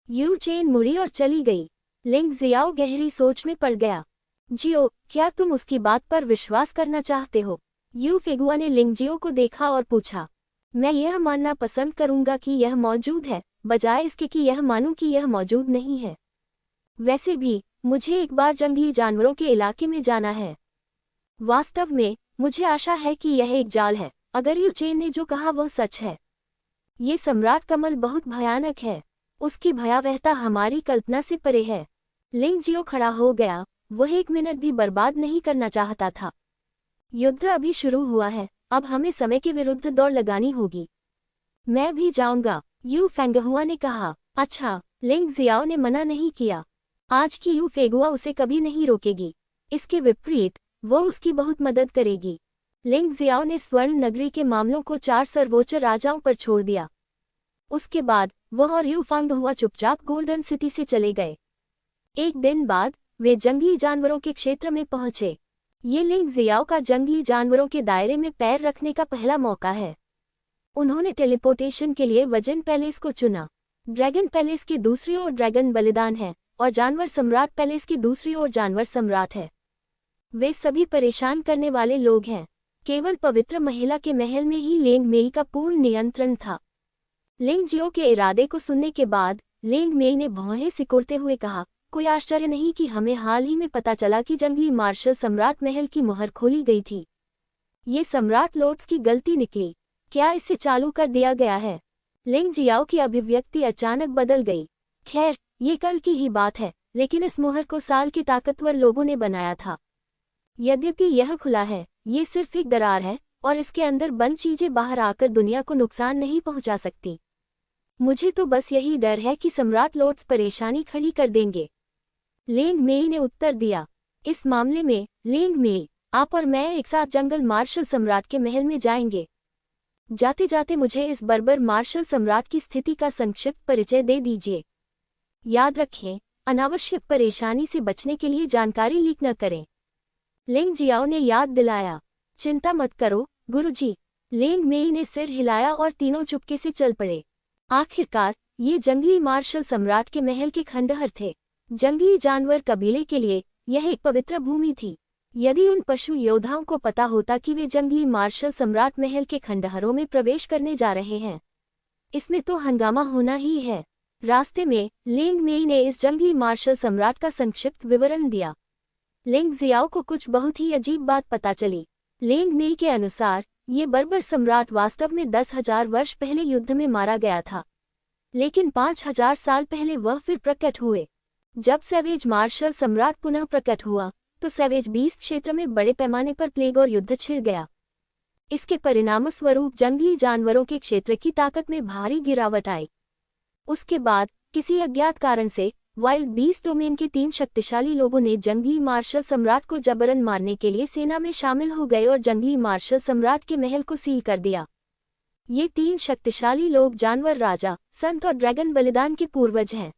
यू चेन मुड़ी और चली गई। लिंग जियाओ गहरी सोच में पड़ गया। जियो, क्या तुम उसकी बात पर विश्वास करना चाहते हो? यू फेगुआ ने लिंग जियो को देखा और पूछा। मैं यह मानना पसंद करूंगा कि यह मौजूद है, बजाय इसके कि यह मानूं कि यह मौजूद नहीं है। वैसे भी मुझे एक बार जंगली जानवरों के इलाके में जाना है। वास्तव में मुझे आशा है कि यह एक जाल है, अगर यू चेन ने जो कहा वह सच है। ये सम्राट कमल बहुत भयानक है। उसकी भयावहता हमारी कल्पना से परे है। लिंग जियो खड़ा हो गया। वह 1 मिनट भी बर्बाद नहीं करना चाहता था। युद्ध अभी शुरू हुआ है, अब हमें समय के विरुद्ध दौड़ लगानी होगी। मैं भी जाऊंगा, यू फेंगहुआ ने कहा। अच्छा, लिंग जियाओ ने मना नहीं किया। आज की यू फेगुआ उसे कभी नहीं रोकेगी। इसके विपरीत वो उसकी बहुत मदद करेगी। लिंग जियाओ ने स्वर्ण नगरी के मामलों को 4 सर्वोच्च राजाओं पर छोड़ दिया। उसके बाद वह और यू फेंगहुआ चुपचाप गोल्डन सिटी से चले गए। एक दिन बाद वे जंगली जानवरों के क्षेत्र में पहुंचे। ये लिंग जियाओ का जंगली जानवरों के दायरे में पैर रखने का पहला मौका है। उन्होंने टेलीपोर्टेशन के लिए वजन पैलेस को चुना। ड्रैगन पैलेस की दूसरी ओर ड्रैगन बलिदान है और जानवर सम्राट पैलेस की दूसरी ओर जानवर सम्राट है। वे सभी परेशान करने वाले लोग हैं। केवल पवित्र महिला के महल में ही लेंग मेई का पूर्ण नियंत्रण था। लिंग जियो के इरादे को सुनने के बाद लेंग मेई ने भौहें सिकोड़ते हुए कहा, कोई आश्चर्य नहीं कि हमें हाल ही में पता चला कि जंगली मार्शल सम्राट महल की मुहर खोली गई थी। ये सम्राट लोट्स की गलती निकली। क्या इसे चालू कर दिया गया है? लिंग जियाओ की अभिव्यक्ति अचानक बदल गई। खैर, ये कल की ही बात है, लेकिन इस मुहर को साल के ताकतवर लोगों ने बनाया था। यद्यपि यह खुला है, ये सिर्फ एक दरार है और इसके अंदर बंद चीजें बाहर आकर दुनिया को नुकसान नहीं पहुंचा सकती। मुझे तो बस यही डर है कि सम्राट लोट्स परेशानी खड़ी कर देंगे। लेंग मेई ने उत्तर दिया। इस मामले में लेंग मेई, आप और मैं एक साथ जंगल मार्शल सम्राट के महल में जाएंगे। जाते जाते मुझे इस बर्बर मार्शल सम्राट की स्थिति का संक्षिप्त परिचय दे दीजिए। याद रखें, अनावश्यक परेशानी से बचने के लिए जानकारी लीक न करें। लिंग जियाओ ने याद दिलाया। चिंता मत करो गुरुजी। लेंग मेई ने सिर हिलाया और तीनों चुपके से चल पड़े। आखिरकार ये जंगली मार्शल सम्राट के महल के खंडहर थे। जंगली जानवर कबीले के लिए यह एक पवित्र भूमि थी। यदि उन पशु योद्धाओं को पता होता कि वे जंगली मार्शल सम्राट महल के खंडहरों में प्रवेश करने जा रहे हैं, इसमें तो हंगामा होना ही है। रास्ते में लेंग मेई ने इस जंगली मार्शल सम्राट का संक्षिप्त विवरण दिया। लिंग जियाओ को कुछ बहुत ही अजीब बात पता चली। लेंग मेई के अनुसार ये बर्बर सम्राट वास्तव में 10,000 वर्ष पहले युद्ध में मारा गया था। लेकिन 5000 साल पहले वह फिर प्रकट हुए। जब सैवेज मार्शल सम्राट पुनः प्रकट हुआ तो सैवेज बीस्ट क्षेत्र में बड़े पैमाने पर प्लेग और युद्ध छिड़ गया। इसके परिणामस्वरूप जंगली जानवरों के क्षेत्र की ताकत में भारी गिरावट आई। उसके बाद किसी अज्ञात कारण से वाइल्ड बीस्ट डोमेन के 3 शक्तिशाली लोगों ने जंगली मार्शल सम्राट को जबरन मारने के लिए सेना में शामिल हो गए और जंगली मार्शल सम्राट के महल को सील कर दिया। ये 3 शक्तिशाली लोग जानवर राजा, संत और ड्रैगन बलिदान के पूर्वज हैं।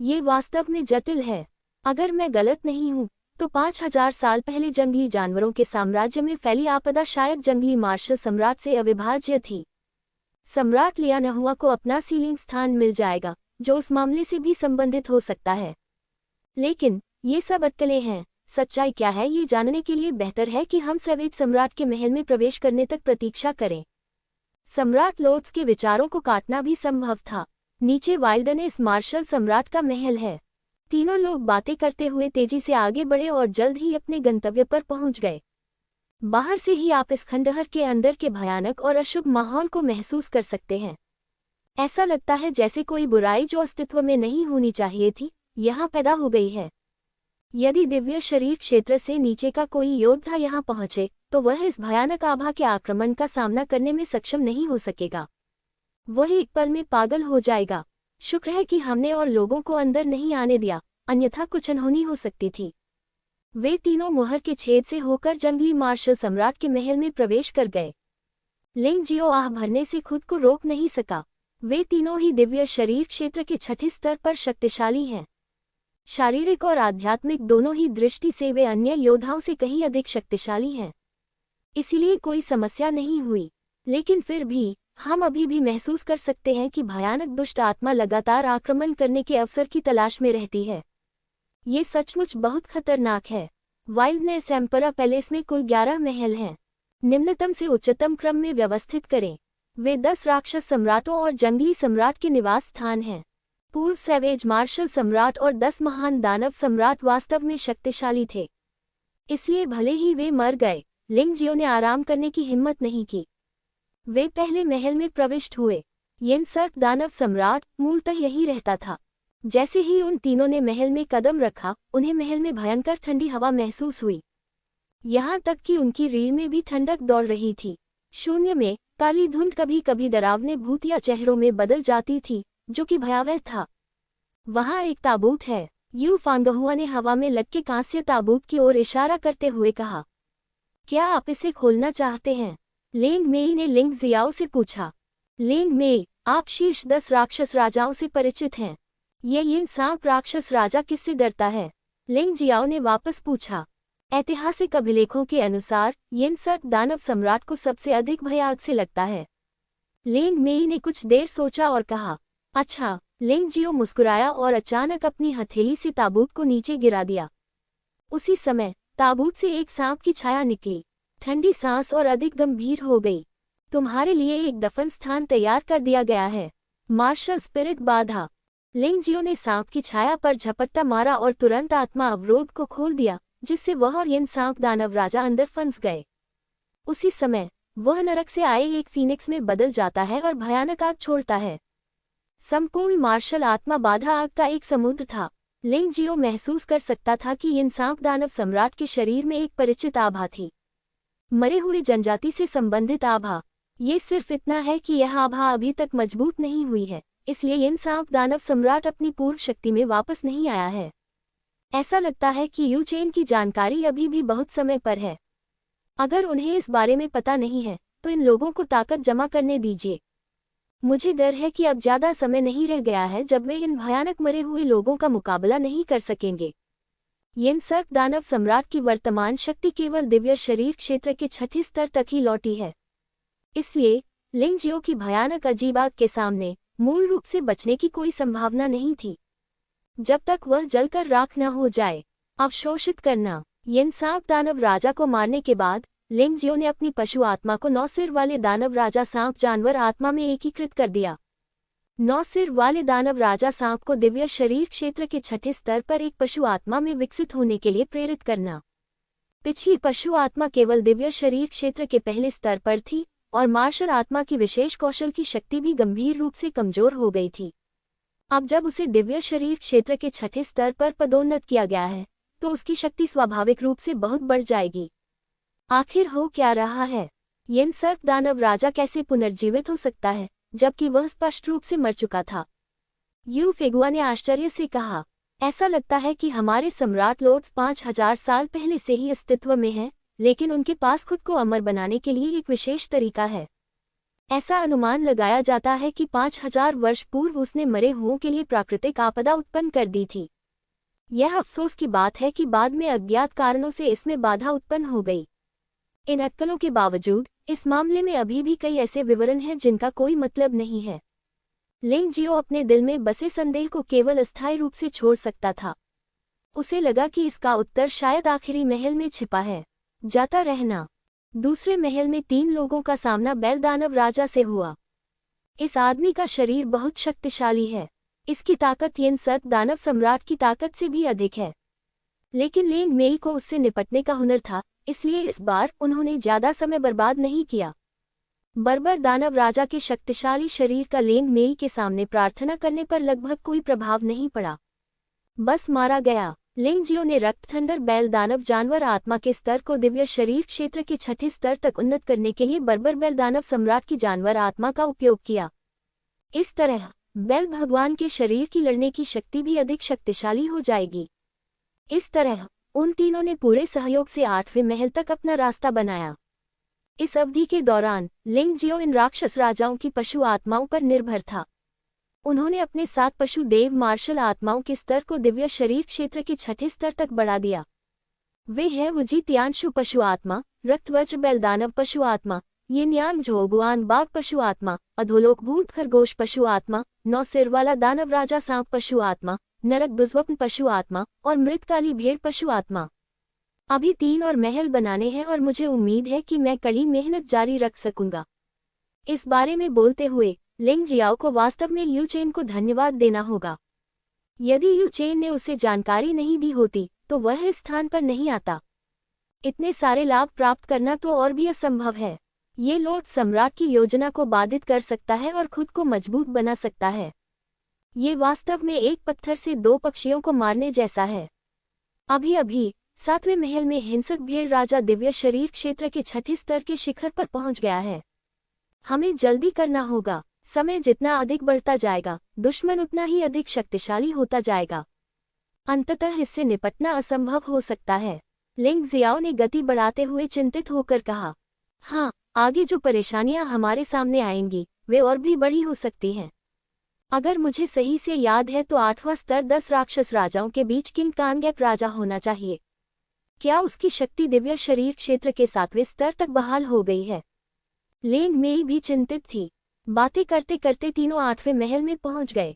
ये वास्तव में जटिल है। अगर मैं गलत नहीं हूँ तो 5000 साल पहले जंगली जानवरों के साम्राज्य में फैली आपदा शायद जंगली मार्शल सम्राट से अविभाज्य थी। सम्राट लियानहुआ को अपना सीलिंग स्थान मिल जाएगा जो उस मामले से भी संबंधित हो सकता है। लेकिन ये सब अटकलें हैं। सच्चाई क्या है ये जानने के लिए बेहतर है कि हम सैवेज सम्राट के महल में प्रवेश करने तक प्रतीक्षा करें। सम्राट लोर्ड्स के विचारों को काटना भी संभव था। नीचे वाइल्डनेस मार्शल सम्राट का महल है। तीनों लोग बातें करते हुए तेजी से आगे बढ़े और जल्द ही अपने गंतव्य पर पहुंच गए। बाहर से ही आप इस खंडहर के अंदर के भयानक और अशुभ माहौल को महसूस कर सकते हैं। ऐसा लगता है जैसे कोई बुराई जो अस्तित्व में नहीं होनी चाहिए थी, यहाँ पैदा हो गई है। यदि दिव्य शरीर क्षेत्र से नीचे का कोई योद्धा यहाँ पहुँचे तो वह इस भयानक आभा के आक्रमण का सामना करने में सक्षम नहीं हो सकेगा। वह एक पल में पागल हो जाएगा। शुक्र है कि हमने और लोगों को अंदर नहीं आने दिया, अन्यथा कुछ अनहोनी हो सकती थी। वे तीनों मुहर के छेद से होकर जंगली मार्शल सम्राट के महल में प्रवेश कर गए। लिंग जियो आह भरने से खुद को रोक नहीं सका। वे तीनों ही दिव्य शरीर क्षेत्र के 6ठे स्तर पर शक्तिशाली हैं। शारीरिक और आध्यात्मिक दोनों ही दृष्टि से वे अन्य योद्धाओं से कहीं अधिक शक्तिशाली हैं। इसलिए कोई समस्या नहीं हुई। लेकिन फिर भी हम अभी भी महसूस कर सकते हैं कि भयानक दुष्ट आत्मा लगातार आक्रमण करने के अवसर की तलाश में रहती है। ये सचमुच बहुत खतरनाक है। वाइल्डनेस एम्परा पैलेस में कुल 11 महल हैं। निम्नतम से उच्चतम क्रम में व्यवस्थित करें। वे 10 राक्षस सम्राटों और जंगली सम्राट के निवास स्थान हैं। पूर्व सैवेज मार्शल सम्राट और 10 महान दानव सम्राट वास्तव में शक्तिशाली थे। इसलिए भले ही वे मर गए, लिंग जियो ने आराम करने की हिम्मत नहीं की। वे पहले महल में प्रविष्ट हुए। येनसर्प दानव सम्राट मूलतः यही रहता था। जैसे ही उन तीनों ने महल में कदम रखा, उन्हें महल में भयंकर ठंडी हवा महसूस हुई। यहाँ तक कि उनकी रीढ़ में भी ठंडक दौड़ रही थी। शून्य में काली धुंध कभी कभी डरावने भूतिया चेहरों में बदल जाती थी, जो कि भयावह था। वहाँ एक ताबूत है। यू फांगहुआ ने हवा में लटके कांस्य ताबूत की ओर इशारा करते हुए कहा, क्या आप इसे खोलना चाहते हैं? लेंग मेई ने लिंग जियाओ से पूछा। लेंग मेई, आप शीर्ष 10 राक्षस राजाओं से परिचित हैं। ये यिन सांप राक्षस राजा किससे डरता है? लिंग जियाओ ने वापस पूछा। ऐतिहासिक अभिलेखों के अनुसार येनसर्प दानव सम्राट को सबसे अधिक भय आग से लगता है। लेंग मेई ने कुछ देर सोचा और कहा, अच्छा। लिंग जियो मुस्कुराया और अचानक अपनी हथेली से ताबूत को नीचे गिरा दिया। उसी समय ताबूत से एक सांप की छाया निकली। ठंडी सांस और अधिक गंभीर हो गई। तुम्हारे लिए एक दफन स्थान तैयार कर दिया गया है, मार्शल स्पिरिट बाधा। लिंग जियो ने सांप की छाया पर झपट्टा मारा और तुरंत आत्मा अवरोध को खोल दिया, जिससे वह और येन सांप दानव राजा अंदर फंस गए। उसी समय वह नरक से आए एक फीनिक्स में बदल जाता है और भयानक आग छोड़ता है। संपूर्ण मार्शल आत्मा बाधा आग का एक समुद्र था। लिंग जियो महसूस कर सकता था कि येन सांप दानव सम्राट के शरीर में एक परिचित आभा थी, मरे हुए जनजाति से संबंधित आभा। ये सिर्फ इतना है कि यह आभा अभी तक मजबूत नहीं हुई है, इसलिए येन सांप दानव सम्राट अपनी पूर्व शक्ति में वापस नहीं आया है। ऐसा लगता है कि यू चेन की जानकारी अभी भी बहुत समय पर है। अगर उन्हें इस बारे में पता नहीं है तो इन लोगों को ताकत जमा करने दीजिए। मुझे डर है कि अब ज्यादा समय नहीं रह गया है जब वे इन भयानक मरे हुए लोगों का मुकाबला नहीं कर सकेंगे। येनसर्प दानव सम्राट की वर्तमान शक्ति केवल दिव्य शरीर क्षेत्र के 6ठे स्तर तक ही लौटी है। इसलिए लिंग जियो की भयानक अजीब आग के सामने मूल रूप से बचने की कोई संभावना नहीं थी, जब तक वह जलकर राख न हो जाए। अवशोषित करना। येनसांप दानव राजा को मारने के बाद लिंग जियो ने अपनी पशु आत्मा को 9 सिर वाले दानव राजा सांप जानवर आत्मा में एकीकृत कर दिया। 9 सिर वाले दानव राजा सांप को दिव्य शरीर क्षेत्र के 6ठे स्तर पर एक पशु आत्मा में विकसित होने के लिए प्रेरित करना। पिछली पशु आत्मा केवल दिव्य शरीर क्षेत्र के पहले स्तर पर थी, और मार्शल आत्मा की विशेष कौशल की शक्ति भी गंभीर रूप से कमजोर हो गई थी। अब जब उसे दिव्य शरीर क्षेत्र के छठे स्तर पर पदोन्नत किया गया है, तो उसकी शक्ति स्वाभाविक रूप से बहुत बढ़ जाएगी। आखिर हो क्या रहा है? यिन सर्प दानव राजा कैसे पुनर्जीवित हो सकता है, जबकि वह स्पष्ट रूप से मर चुका था? यू फेगुआ ने आश्चर्य से कहा, ऐसा लगता है कि हमारे सम्राट लॉर्ड्स 5000 साल पहले से ही अस्तित्व में हैं, लेकिन उनके पास खुद को अमर बनाने के लिए एक विशेष तरीका है। ऐसा अनुमान लगाया जाता है कि 5000 वर्ष पूर्व उसने मरे हुओं के लिए प्राकृतिक आपदा उत्पन्न कर दी थी। यह अफसोस की बात है कि बाद में अज्ञात कारणों से इसमें बाधा उत्पन्न हो गई। इन अटकलों के बावजूद इस मामले में अभी भी कई ऐसे विवरण हैं जिनका कोई मतलब नहीं है। लिंग जियो अपने दिल में बसे संदेह को केवल अस्थायी रूप से छोड़ सकता था। उसे लगा कि इसका उत्तर शायद आखिरी महल में छिपा है, जाता रहना। दूसरे महल में 3 लोगों का सामना बैल दानव राजा से हुआ। इस आदमी का शरीर बहुत शक्तिशाली है। इसकी ताकत यिन सर्प दानव सम्राट की ताकत से भी अधिक है। लेकिन लेंग मेई को उससे निपटने का हुनर था, इसलिए इस बार उन्होंने ज्यादा समय बर्बाद नहीं किया। बर्बर दानव राजा के शक्तिशाली शरीर का लेंग मेई के सामने प्रार्थना करने पर लगभग कोई प्रभाव नहीं पड़ा, बस मारा गया। लिंग जियो ने रक्त थंडर बैल दानव जानवर आत्मा के स्तर को दिव्य शरीर क्षेत्र के छठे स्तर तक उन्नत करने के लिए बर्बर बैल दानव सम्राट की जानवर आत्मा का उपयोग किया। इस तरह बैल भगवान के शरीर की लड़ने की शक्ति भी अधिक शक्तिशाली हो जाएगी। इस तरह उन तीनों ने पूरे सहयोग से 8वें महल तक अपना रास्ता बनाया। इस अवधि के दौरान लिंग जियो इन राक्षस राजाओं की पशु आत्माओं पर निर्भर था। उन्होंने अपने 7 पशु देव मार्शल आत्माओं के स्तर को दिव्य शरीर क्षेत्र के छठे स्तर तक बढ़ा दिया। वे हैं वुजी तियानशु पशु आत्मा, रक्तवज्र बैल दानव पशु आत्मा, यिन यांग झोगुआन बाघ पशु आत्मा, अधोलोक भूत खरगोश पशु आत्मा, 9 सिर वाला दानव राजा सांप पशु आत्मा, नरक दुष्वप्न पशु आत्मा और मृतकाली भेड़ पशु आत्मा। अभी 3 और महल बनाने हैं और मुझे उम्मीद है कि मैं कड़ी मेहनत जारी रख सकूंगा। इस बारे में बोलते हुए लिंग जियाओ को वास्तव में यू चेन को धन्यवाद देना होगा। यदि यू चेन ने उसे जानकारी नहीं दी होती तो वह इस स्थान पर नहीं आता। इतने सारे लाभ प्राप्त करना तो और भी असंभव है। ये लॉर्ड सम्राट की योजना को बाधित कर सकता है और खुद को मजबूत बना सकता है। ये वास्तव में एक पत्थर से 2 पक्षियों को मारने जैसा है। अभी अभी 7वें महल में हिंसक भेड़ राजा दिव्य शरीर क्षेत्र के छठे स्तर के शिखर पर पहुंच गया है। हमें जल्दी करना होगा। समय जितना अधिक बढ़ता जाएगा, दुश्मन उतना ही अधिक शक्तिशाली होता जाएगा। अंततः इससे निपटना असंभव हो सकता है। लिंग जियाओ ने गति बढ़ाते हुए चिंतित होकर कहा, हाँ, आगे जो परेशानियां हमारे सामने आएंगी वे और भी बड़ी हो सकती हैं। अगर मुझे सही से याद है तो 8वां स्तर 10 राक्षस राजाओं के बीच किंग कांगेप राजा होना चाहिए। क्या उसकी शक्ति दिव्य शरीर क्षेत्र के 7वें स्तर तक बहाल हो गई है? लेंग मेई भी चिंतित थी। बातें करते करते तीनों 8वें महल में पहुंच गए।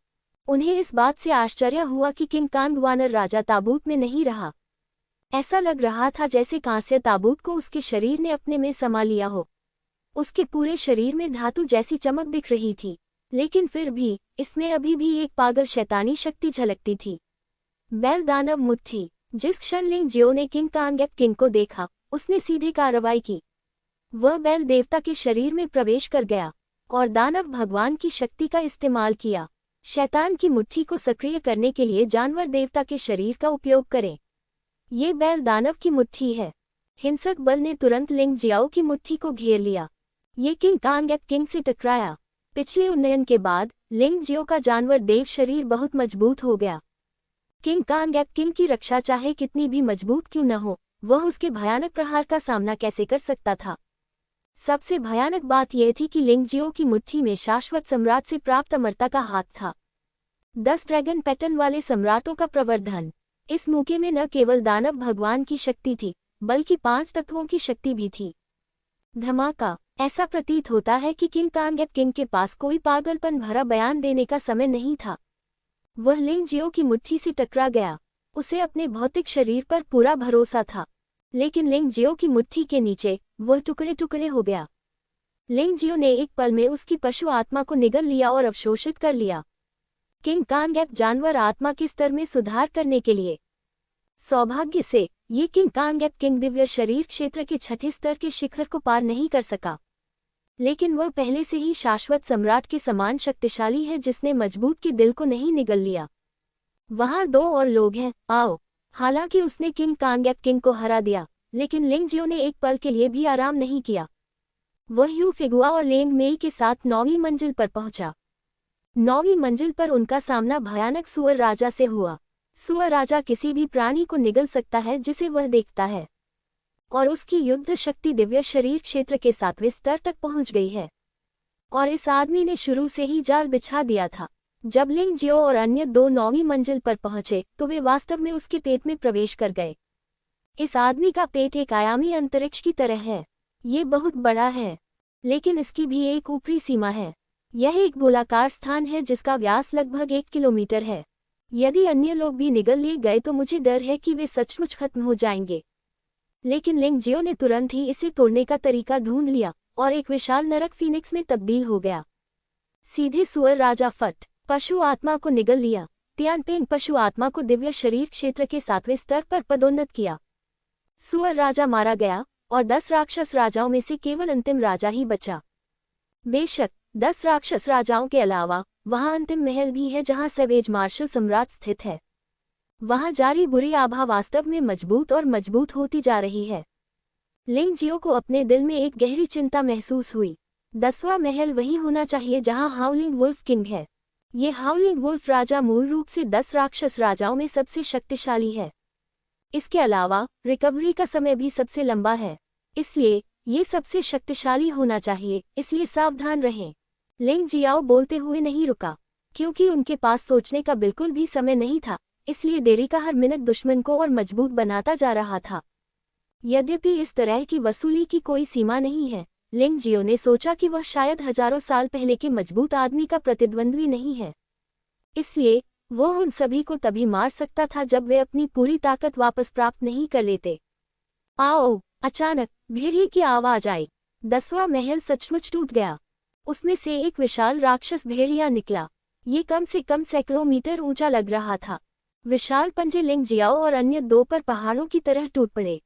उन्हें इस बात से आश्चर्य हुआ कि किंग कांग वानर राजा ताबूत में नहीं रहा। ऐसा लग रहा था जैसे कांस्य ताबूत को उसके शरीर ने अपने में समा लिया हो। उसके पूरे शरीर में धातु जैसी चमक दिख रही थी, लेकिन फिर भी इसमें अभी भी एक पागल शैतानी शक्ति झलकती थी। बैल दानव मुट्ठी। जिस क्षण लिंग जियो ने किंग कांगेप किंग को देखा, उसने सीधे कार्रवाई की। वह बैल देवता के शरीर में प्रवेश कर गया और दानव भगवान की शक्ति का इस्तेमाल किया। शैतान की मुट्ठी को सक्रिय करने के लिए जानवर देवता के शरीर का उपयोग करें। ये बैल दानव की मुट्ठी है। हिंसक बल ने तुरंत लिंग जियाओ की मुट्ठी को घेर लिया। ये किंग कांगेप किंग से टकराया। पिछले उन्नयन के बाद लिंग जियो का जानवर देव शरीर बहुत मजबूत हो गया। किंग कांगेप किंग की रक्षा चाहे कितनी भी मजबूत क्यों न हो, वह उसके भयानक प्रहार का सामना कैसे कर सकता था? सबसे भयानक बात यह थी कि लिंग जियो की मुट्ठी में शाश्वत सम्राट से प्राप्त अमरता का हाथ था। 10 ड्रैगन पैटर्न वाले सम्राटों का प्रवर्धन। इस मौके में न केवल दानव भगवान की शक्ति थी, बल्कि 5 तत्वों की शक्ति भी थी। धमाका। ऐसा प्रतीत होता है कि किंग कांगेप किंग के पास कोई पागलपन भरा बयान देने का समय नहीं था। वह लिंग जियो की मुट्ठी से टकरा गया। उसे अपने भौतिक शरीर पर पूरा भरोसा था, लेकिन लिंग जियो की मुट्ठी के नीचे वह टुकड़े टुकड़े हो गया। लिंग जियो ने एक पल में उसकी पशु आत्मा को निगल लिया और अवशोषित कर लिया। किंग कांगेप जानवर आत्मा के स्तर में सुधार करने के लिए। सौभाग्य से ये किंग कांगेप किंग दिव्य शरीर क्षेत्र के छठे स्तर के शिखर को पार नहीं कर सका। लेकिन वह पहले से ही शाश्वत सम्राट के समान शक्तिशाली है जिसने मजबूत के दिल को नहीं निगल लिया। वहाँ 2 और लोग हैं, आओ। हालांकि उसने किंग कांगेप किंग को हरा दिया, लेकिन लिंग जियो ने एक पल के लिए भी आराम नहीं किया। वह यू फिगुआ और लेंग मेई के साथ 9वीं मंजिल पर पहुंचा। 9वीं मंजिल पर उनका सामना भयानक सुअर राजा से हुआ। सुअर राजा किसी भी प्राणी को निगल सकता है जिसे वह देखता है, और उसकी युद्ध शक्ति दिव्य शरीर क्षेत्र के 7वें स्तर तक पहुंच गई है। और इस आदमी ने शुरू से ही जाल बिछा दिया था। जब लिंग जियो और अन्य 2 9वीं मंजिल पर पहुंचे तो वे वास्तव में उसके पेट में प्रवेश कर गए। इस आदमी का पेट एक आयामी अंतरिक्ष की तरह है। ये बहुत बड़ा है, लेकिन इसकी भी एक ऊपरी सीमा है। यह एक गोलाकार स्थान है जिसका व्यास लगभग 1 किलोमीटर है। यदि अन्य लोग भी निगल लिए गए तो मुझे डर है कि वे सचमुच खत्म हो जाएंगे। लेकिन लिंग जियो ने तुरंत ही इसे तोड़ने का तरीका ढूंढ लिया और एक विशाल नरक फीनिक्स में तब्दील हो गया। सीधे सुअर राजा फट पशु आत्मा को निगल लिया। तियानपेंग पशु आत्मा को दिव्य शरीर क्षेत्र के 7वें स्तर पर पदोन्नत किया। सुअर राजा मारा गया और 10 राक्षस राजाओं में से केवल अंतिम राजा ही बचा। बेशक 10 राक्षस राजाओं के अलावा वहां अंतिम महल भी है जहां सवेज मार्शल सम्राट स्थित है। वहां जारी बुरी आभा वास्तव में मजबूत और मजबूत होती जा रही है। लिंग जियो को अपने दिल में एक गहरी चिंता महसूस हुई। 10वां महल वही होना चाहिए जहां हाउलिंग वुल्फ किंग है। ये हाउलिंग वुल्फ राजा मूल रूप से 10 राक्षस राजाओं में सबसे शक्तिशाली है। इसके अलावा रिकवरी का समय भी सबसे लंबा है, इसलिए ये सबसे शक्तिशाली होना चाहिए, इसलिए सावधान रहें। लिंग जियाओ बोलते हुए नहीं रुका, क्योंकि उनके पास सोचने का बिल्कुल भी समय नहीं था, इसलिए देरी का हर मिनट दुश्मन को और मजबूत बनाता जा रहा था। यद्यपि इस तरह की वसूली की कोई सीमा नहीं है, लिंग जियो ने सोचा कि वह शायद हजारों साल पहले के मजबूत आदमी का प्रतिद्वंद्वी नहीं है। इसलिए वह उन सभी को तभी मार सकता था जब वे अपनी पूरी ताकत वापस प्राप्त नहीं कर लेते। आओ! अचानक भेड़िए की आवाज आई। 10वां महल सचमुच टूट गया। उसमें से एक विशाल राक्षस भेड़िया निकला। ये कम से कम सैकड़ों मीटर ऊंचा लग रहा था। विशाल पंजे लिंग जियाओ और अन्य 2 पर पहाड़ों की तरह टूट पड़े।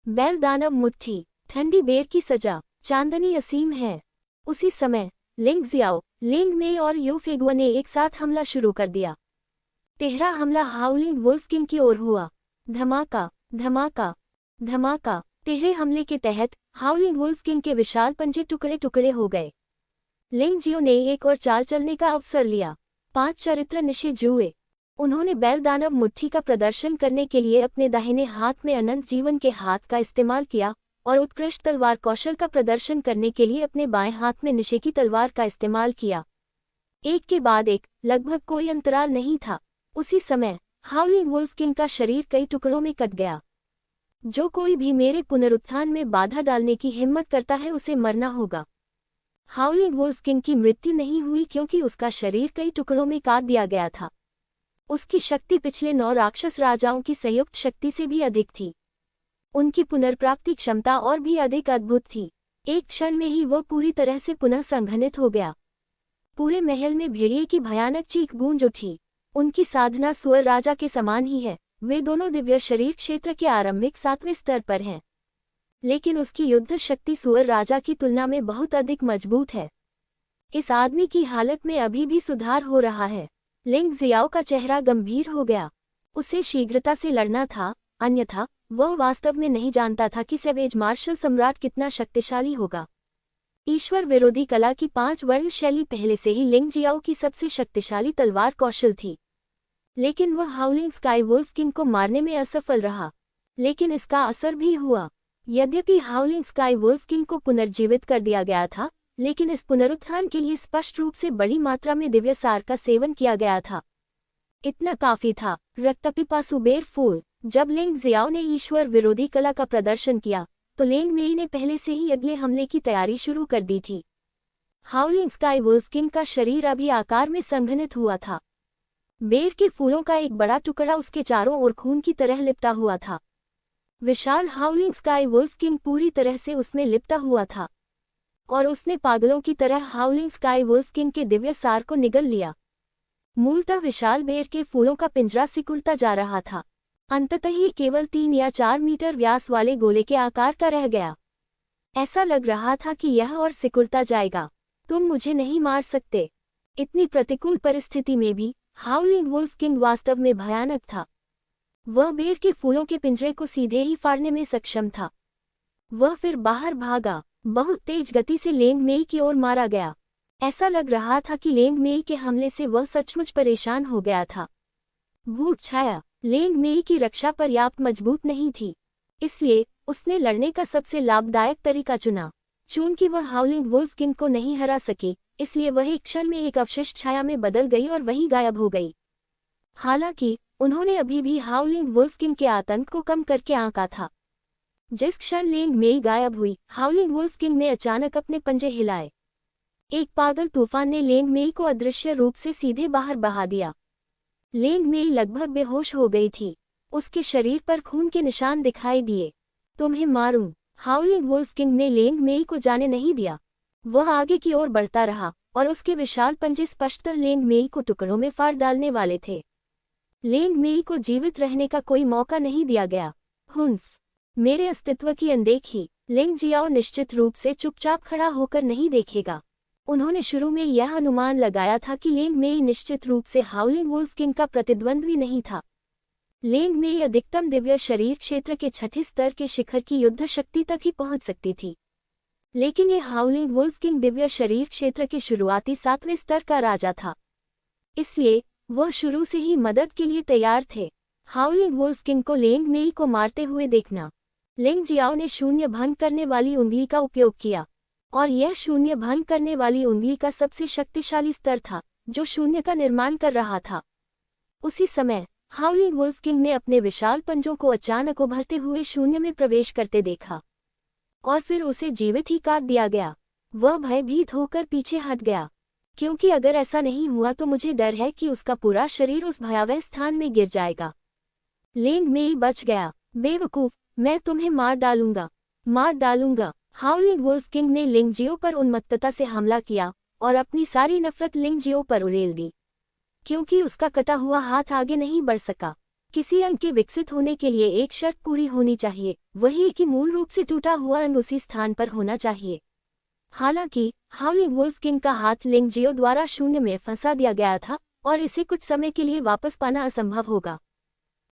बैल दानव मुट्ठी, ठंडी बेर की सजा, चांदनी असीम है। उसी समय लिंग जियाओ, लिंग मेई और यू फेगुआ ने एक साथ हमला शुरू कर दिया। तिहरा हमला हाउलिंग वुल्फ किंग की ओर हुआ। धमाका धमाका धमाका। तिहरे हमले के तहत हाउलिंग वुल्फ किंग के विशाल पंजे टुकड़े टुकड़े हो गए। लिंग जियो ने एक और चाल चलने का अवसर लिया। 5 चरित्र निशे जुए। उन्होंने बैल दानव मुट्ठी का प्रदर्शन करने के लिए अपने दाहिने हाथ में अनंत जीवन के हाथ का इस्तेमाल किया और उत्कृष्ट तलवार कौशल का प्रदर्शन करने के लिए अपने बाएं हाथ में निशे की तलवार का इस्तेमाल किया। एक के बाद एक, लगभग कोई अंतराल नहीं था। उसी समय हाउलिंग वुल्फ किंग का शरीर कई टुकड़ों में कट गया। जो कोई भी मेरे पुनरुत्थान में बाधा डालने की हिम्मत करता है उसे मरना होगा। हाउलिंग वुल्फ किंग की मृत्यु नहीं हुई क्योंकि उसका शरीर कई टुकड़ों में काट दिया गया था। उसकी शक्ति पिछले 9 राक्षस राजाओं की संयुक्त शक्ति से भी अधिक थी। उनकी पुनर्प्राप्ति क्षमता और भी अधिक अद्भुत थी। एक क्षण में ही वह पूरी तरह से पुनः संघनित हो गया। पूरे महल में भेड़िए की भयानक चीख गूंज उठी। उनकी साधना सुअर राजा के समान ही है। वे दोनों दिव्य शरीर क्षेत्र के आरंभिक 7वें स्तर पर हैं, लेकिन उसकी युद्ध शक्ति सुअर राजा की तुलना में बहुत अधिक मजबूत है। इस आदमी की हालत में अभी भी सुधार हो रहा है। लिंग जियाओ का चेहरा गंभीर हो गया। उसे शीघ्रता से लड़ना था, अन्यथा वह वास्तव में नहीं जानता था कि सवेज मार्शल सम्राट कितना शक्तिशाली होगा। ईश्वर विरोधी कला की 5 वर्ण शैली पहले से ही लिंग जियाओ की सबसे शक्तिशाली तलवार कौशल थी, लेकिन वह हाउलिंग स्काई वुल्फ किंग को मारने में असफल रहा। लेकिन इसका असर भी हुआ। यद्यपि हाउलिंग स्काई वुल्फ किंग को पुनर्जीवित कर दिया गया था, लेकिन इस पुनरुत्थान के लिए स्पष्ट रूप से बड़ी मात्रा में दिव्य सार का सेवन किया गया था। इतना काफी था। रक्तपिपासु बेर फूल। जब लिंग जियाओ ने ईश्वर विरोधी कला का प्रदर्शन किया तो लिंग मेई ने पहले से ही अगले हमले की तैयारी शुरू कर दी थी। हाउलिंग स्काई वुल्फ किंग का शरीर अभी आकार में संघनित हुआ था। बेर के फूलों का एक बड़ा टुकड़ा उसके चारों ओर खून की तरह लिपटा हुआ था। विशाल हाउलिंग स्काई वुल्फ किंग पूरी तरह से उसमें लिपटा हुआ था और उसने पागलों की तरह हाउलिंग स्काई वुल्फ किंग के दिव्य सार को निगल लिया। मूलतः विशाल बेर के फूलों का पिंजरा सिकुड़ता जा रहा था। अंततः ही केवल 3 या 4 मीटर व्यास वाले गोले के आकार का रह गया। ऐसा लग रहा था कि यह और सिकुड़ता जाएगा। तुम मुझे नहीं मार सकते। इतनी प्रतिकूल परिस्थिति में भी हाउलिंग वुल्फ किंग वास्तव में भयानक था। वह बेर के फूलों के पिंजरे को सीधे ही फाड़ने में सक्षम था। वह फिर बाहर भागा। बहुत तेज गति से लेंग मेई की ओर मारा गया। ऐसा लग रहा था कि लेंग मेई के हमले से वह सचमुच परेशान हो गया था। भूत छाया। लेंग मेई की रक्षा पर्याप्त मजबूत नहीं थी, इसलिए उसने लड़ने का सबसे लाभदायक तरीका चुना। चूंकि वह हाउलिंग वुल्फ किंग को नहीं हरा सकी, इसलिए वह एक क्षण में एक अवशिष्ट छाया में बदल गई और वहीं गायब हो गई। हालांकि उन्होंने अभी भी हाउलिंग वुल्फ किंग के आतंक को कम करके आंका था। जिस क्षण लेंग मेई गायब हुई, हाउलिंग वुल्फ किंग ने अचानक अपने पंजे हिलाए। एक पागल तूफान ने लेंग मेई को अदृश्य रूप से सीधे बाहर बहा दिया। लेंग मेई लगभग बेहोश हो गई थी। उसके शरीर पर खून के निशान दिखाई दिए। तुम्हें मारूं, हाउलिंग वुल्फ किंग ने लेंग मेई को जाने नहीं दिया। वह आगे की ओर बढ़ता रहा और उसके विशाल पंजे स्पष्टतः लेंग मेई को टुकड़ों में फाड़ डालने वाले थे। लेंग मेई को जीवित रहने का कोई मौका नहीं दिया गया। हुन्फ, मेरे अस्तित्व की अनदेखी। लिंग जियाओ निश्चित रूप से चुपचाप खड़ा होकर नहीं देखेगा। उन्होंने शुरू में यह अनुमान लगाया था कि लेंग मेई निश्चित रूप से हाउलिंग वुल्फ किंग का प्रतिद्वंद्वी नहीं था। लेंग मेई अधिकतम दिव्य शरीर क्षेत्र के छठे स्तर के शिखर की युद्ध शक्ति तक ही पहुंच सकती थी, लेकिन यह हाउलिंग वुल्फ किंग दिव्य शरीर क्षेत्र के शुरुआती 7वें स्तर का राजा था। इसलिए वह शुरू से ही मदद के लिए तैयार थे। हाउलिंग वुल्फ किंग को लेंग मेई को मारते हुए देखना। लिंग जियाओ ने शून्य भंग करने वाली उंगली का उपयोग किया, और यह शून्य भंग करने वाली उंगली का सबसे शक्तिशाली स्तर था जो शून्य का निर्माण कर रहा था। उसी समय हाउलिंग वुल्फ किंग ने अपने विशाल पंजों को अचानक उभरते हुए शून्य में प्रवेश करते देखा, और फिर उसे जीवित ही काट दिया गया। वह भयभीत होकर पीछे हट गया, क्योंकि अगर ऐसा नहीं हुआ तो मुझे डर है कि उसका पूरा शरीर उस भयावह स्थान में गिर जाएगा। लेंग मेई बच गया। बेवकूफ, मैं तुम्हें मार डालूंगा, मार डालूंगा। हाउलिंग वुल्फ किंग ने लिंग जियो पर उन्मत्तता से हमला किया और अपनी सारी नफरत लिंग जियो पर उड़ेल दी, क्योंकि उसका कटा हुआ हाथ आगे नहीं बढ़ सका। किसी अंग के विकसित होने के लिए एक शर्त पूरी होनी चाहिए, वही कि मूल रूप से टूटा हुआ अंग उसी स्थान पर होना चाहिए। हालांकि हाउलिंग वुल्फ किंग का हाथ लिंग जियो द्वारा शून्य में फंसा दिया गया था और इसे कुछ समय के लिए वापस पाना असंभव होगा।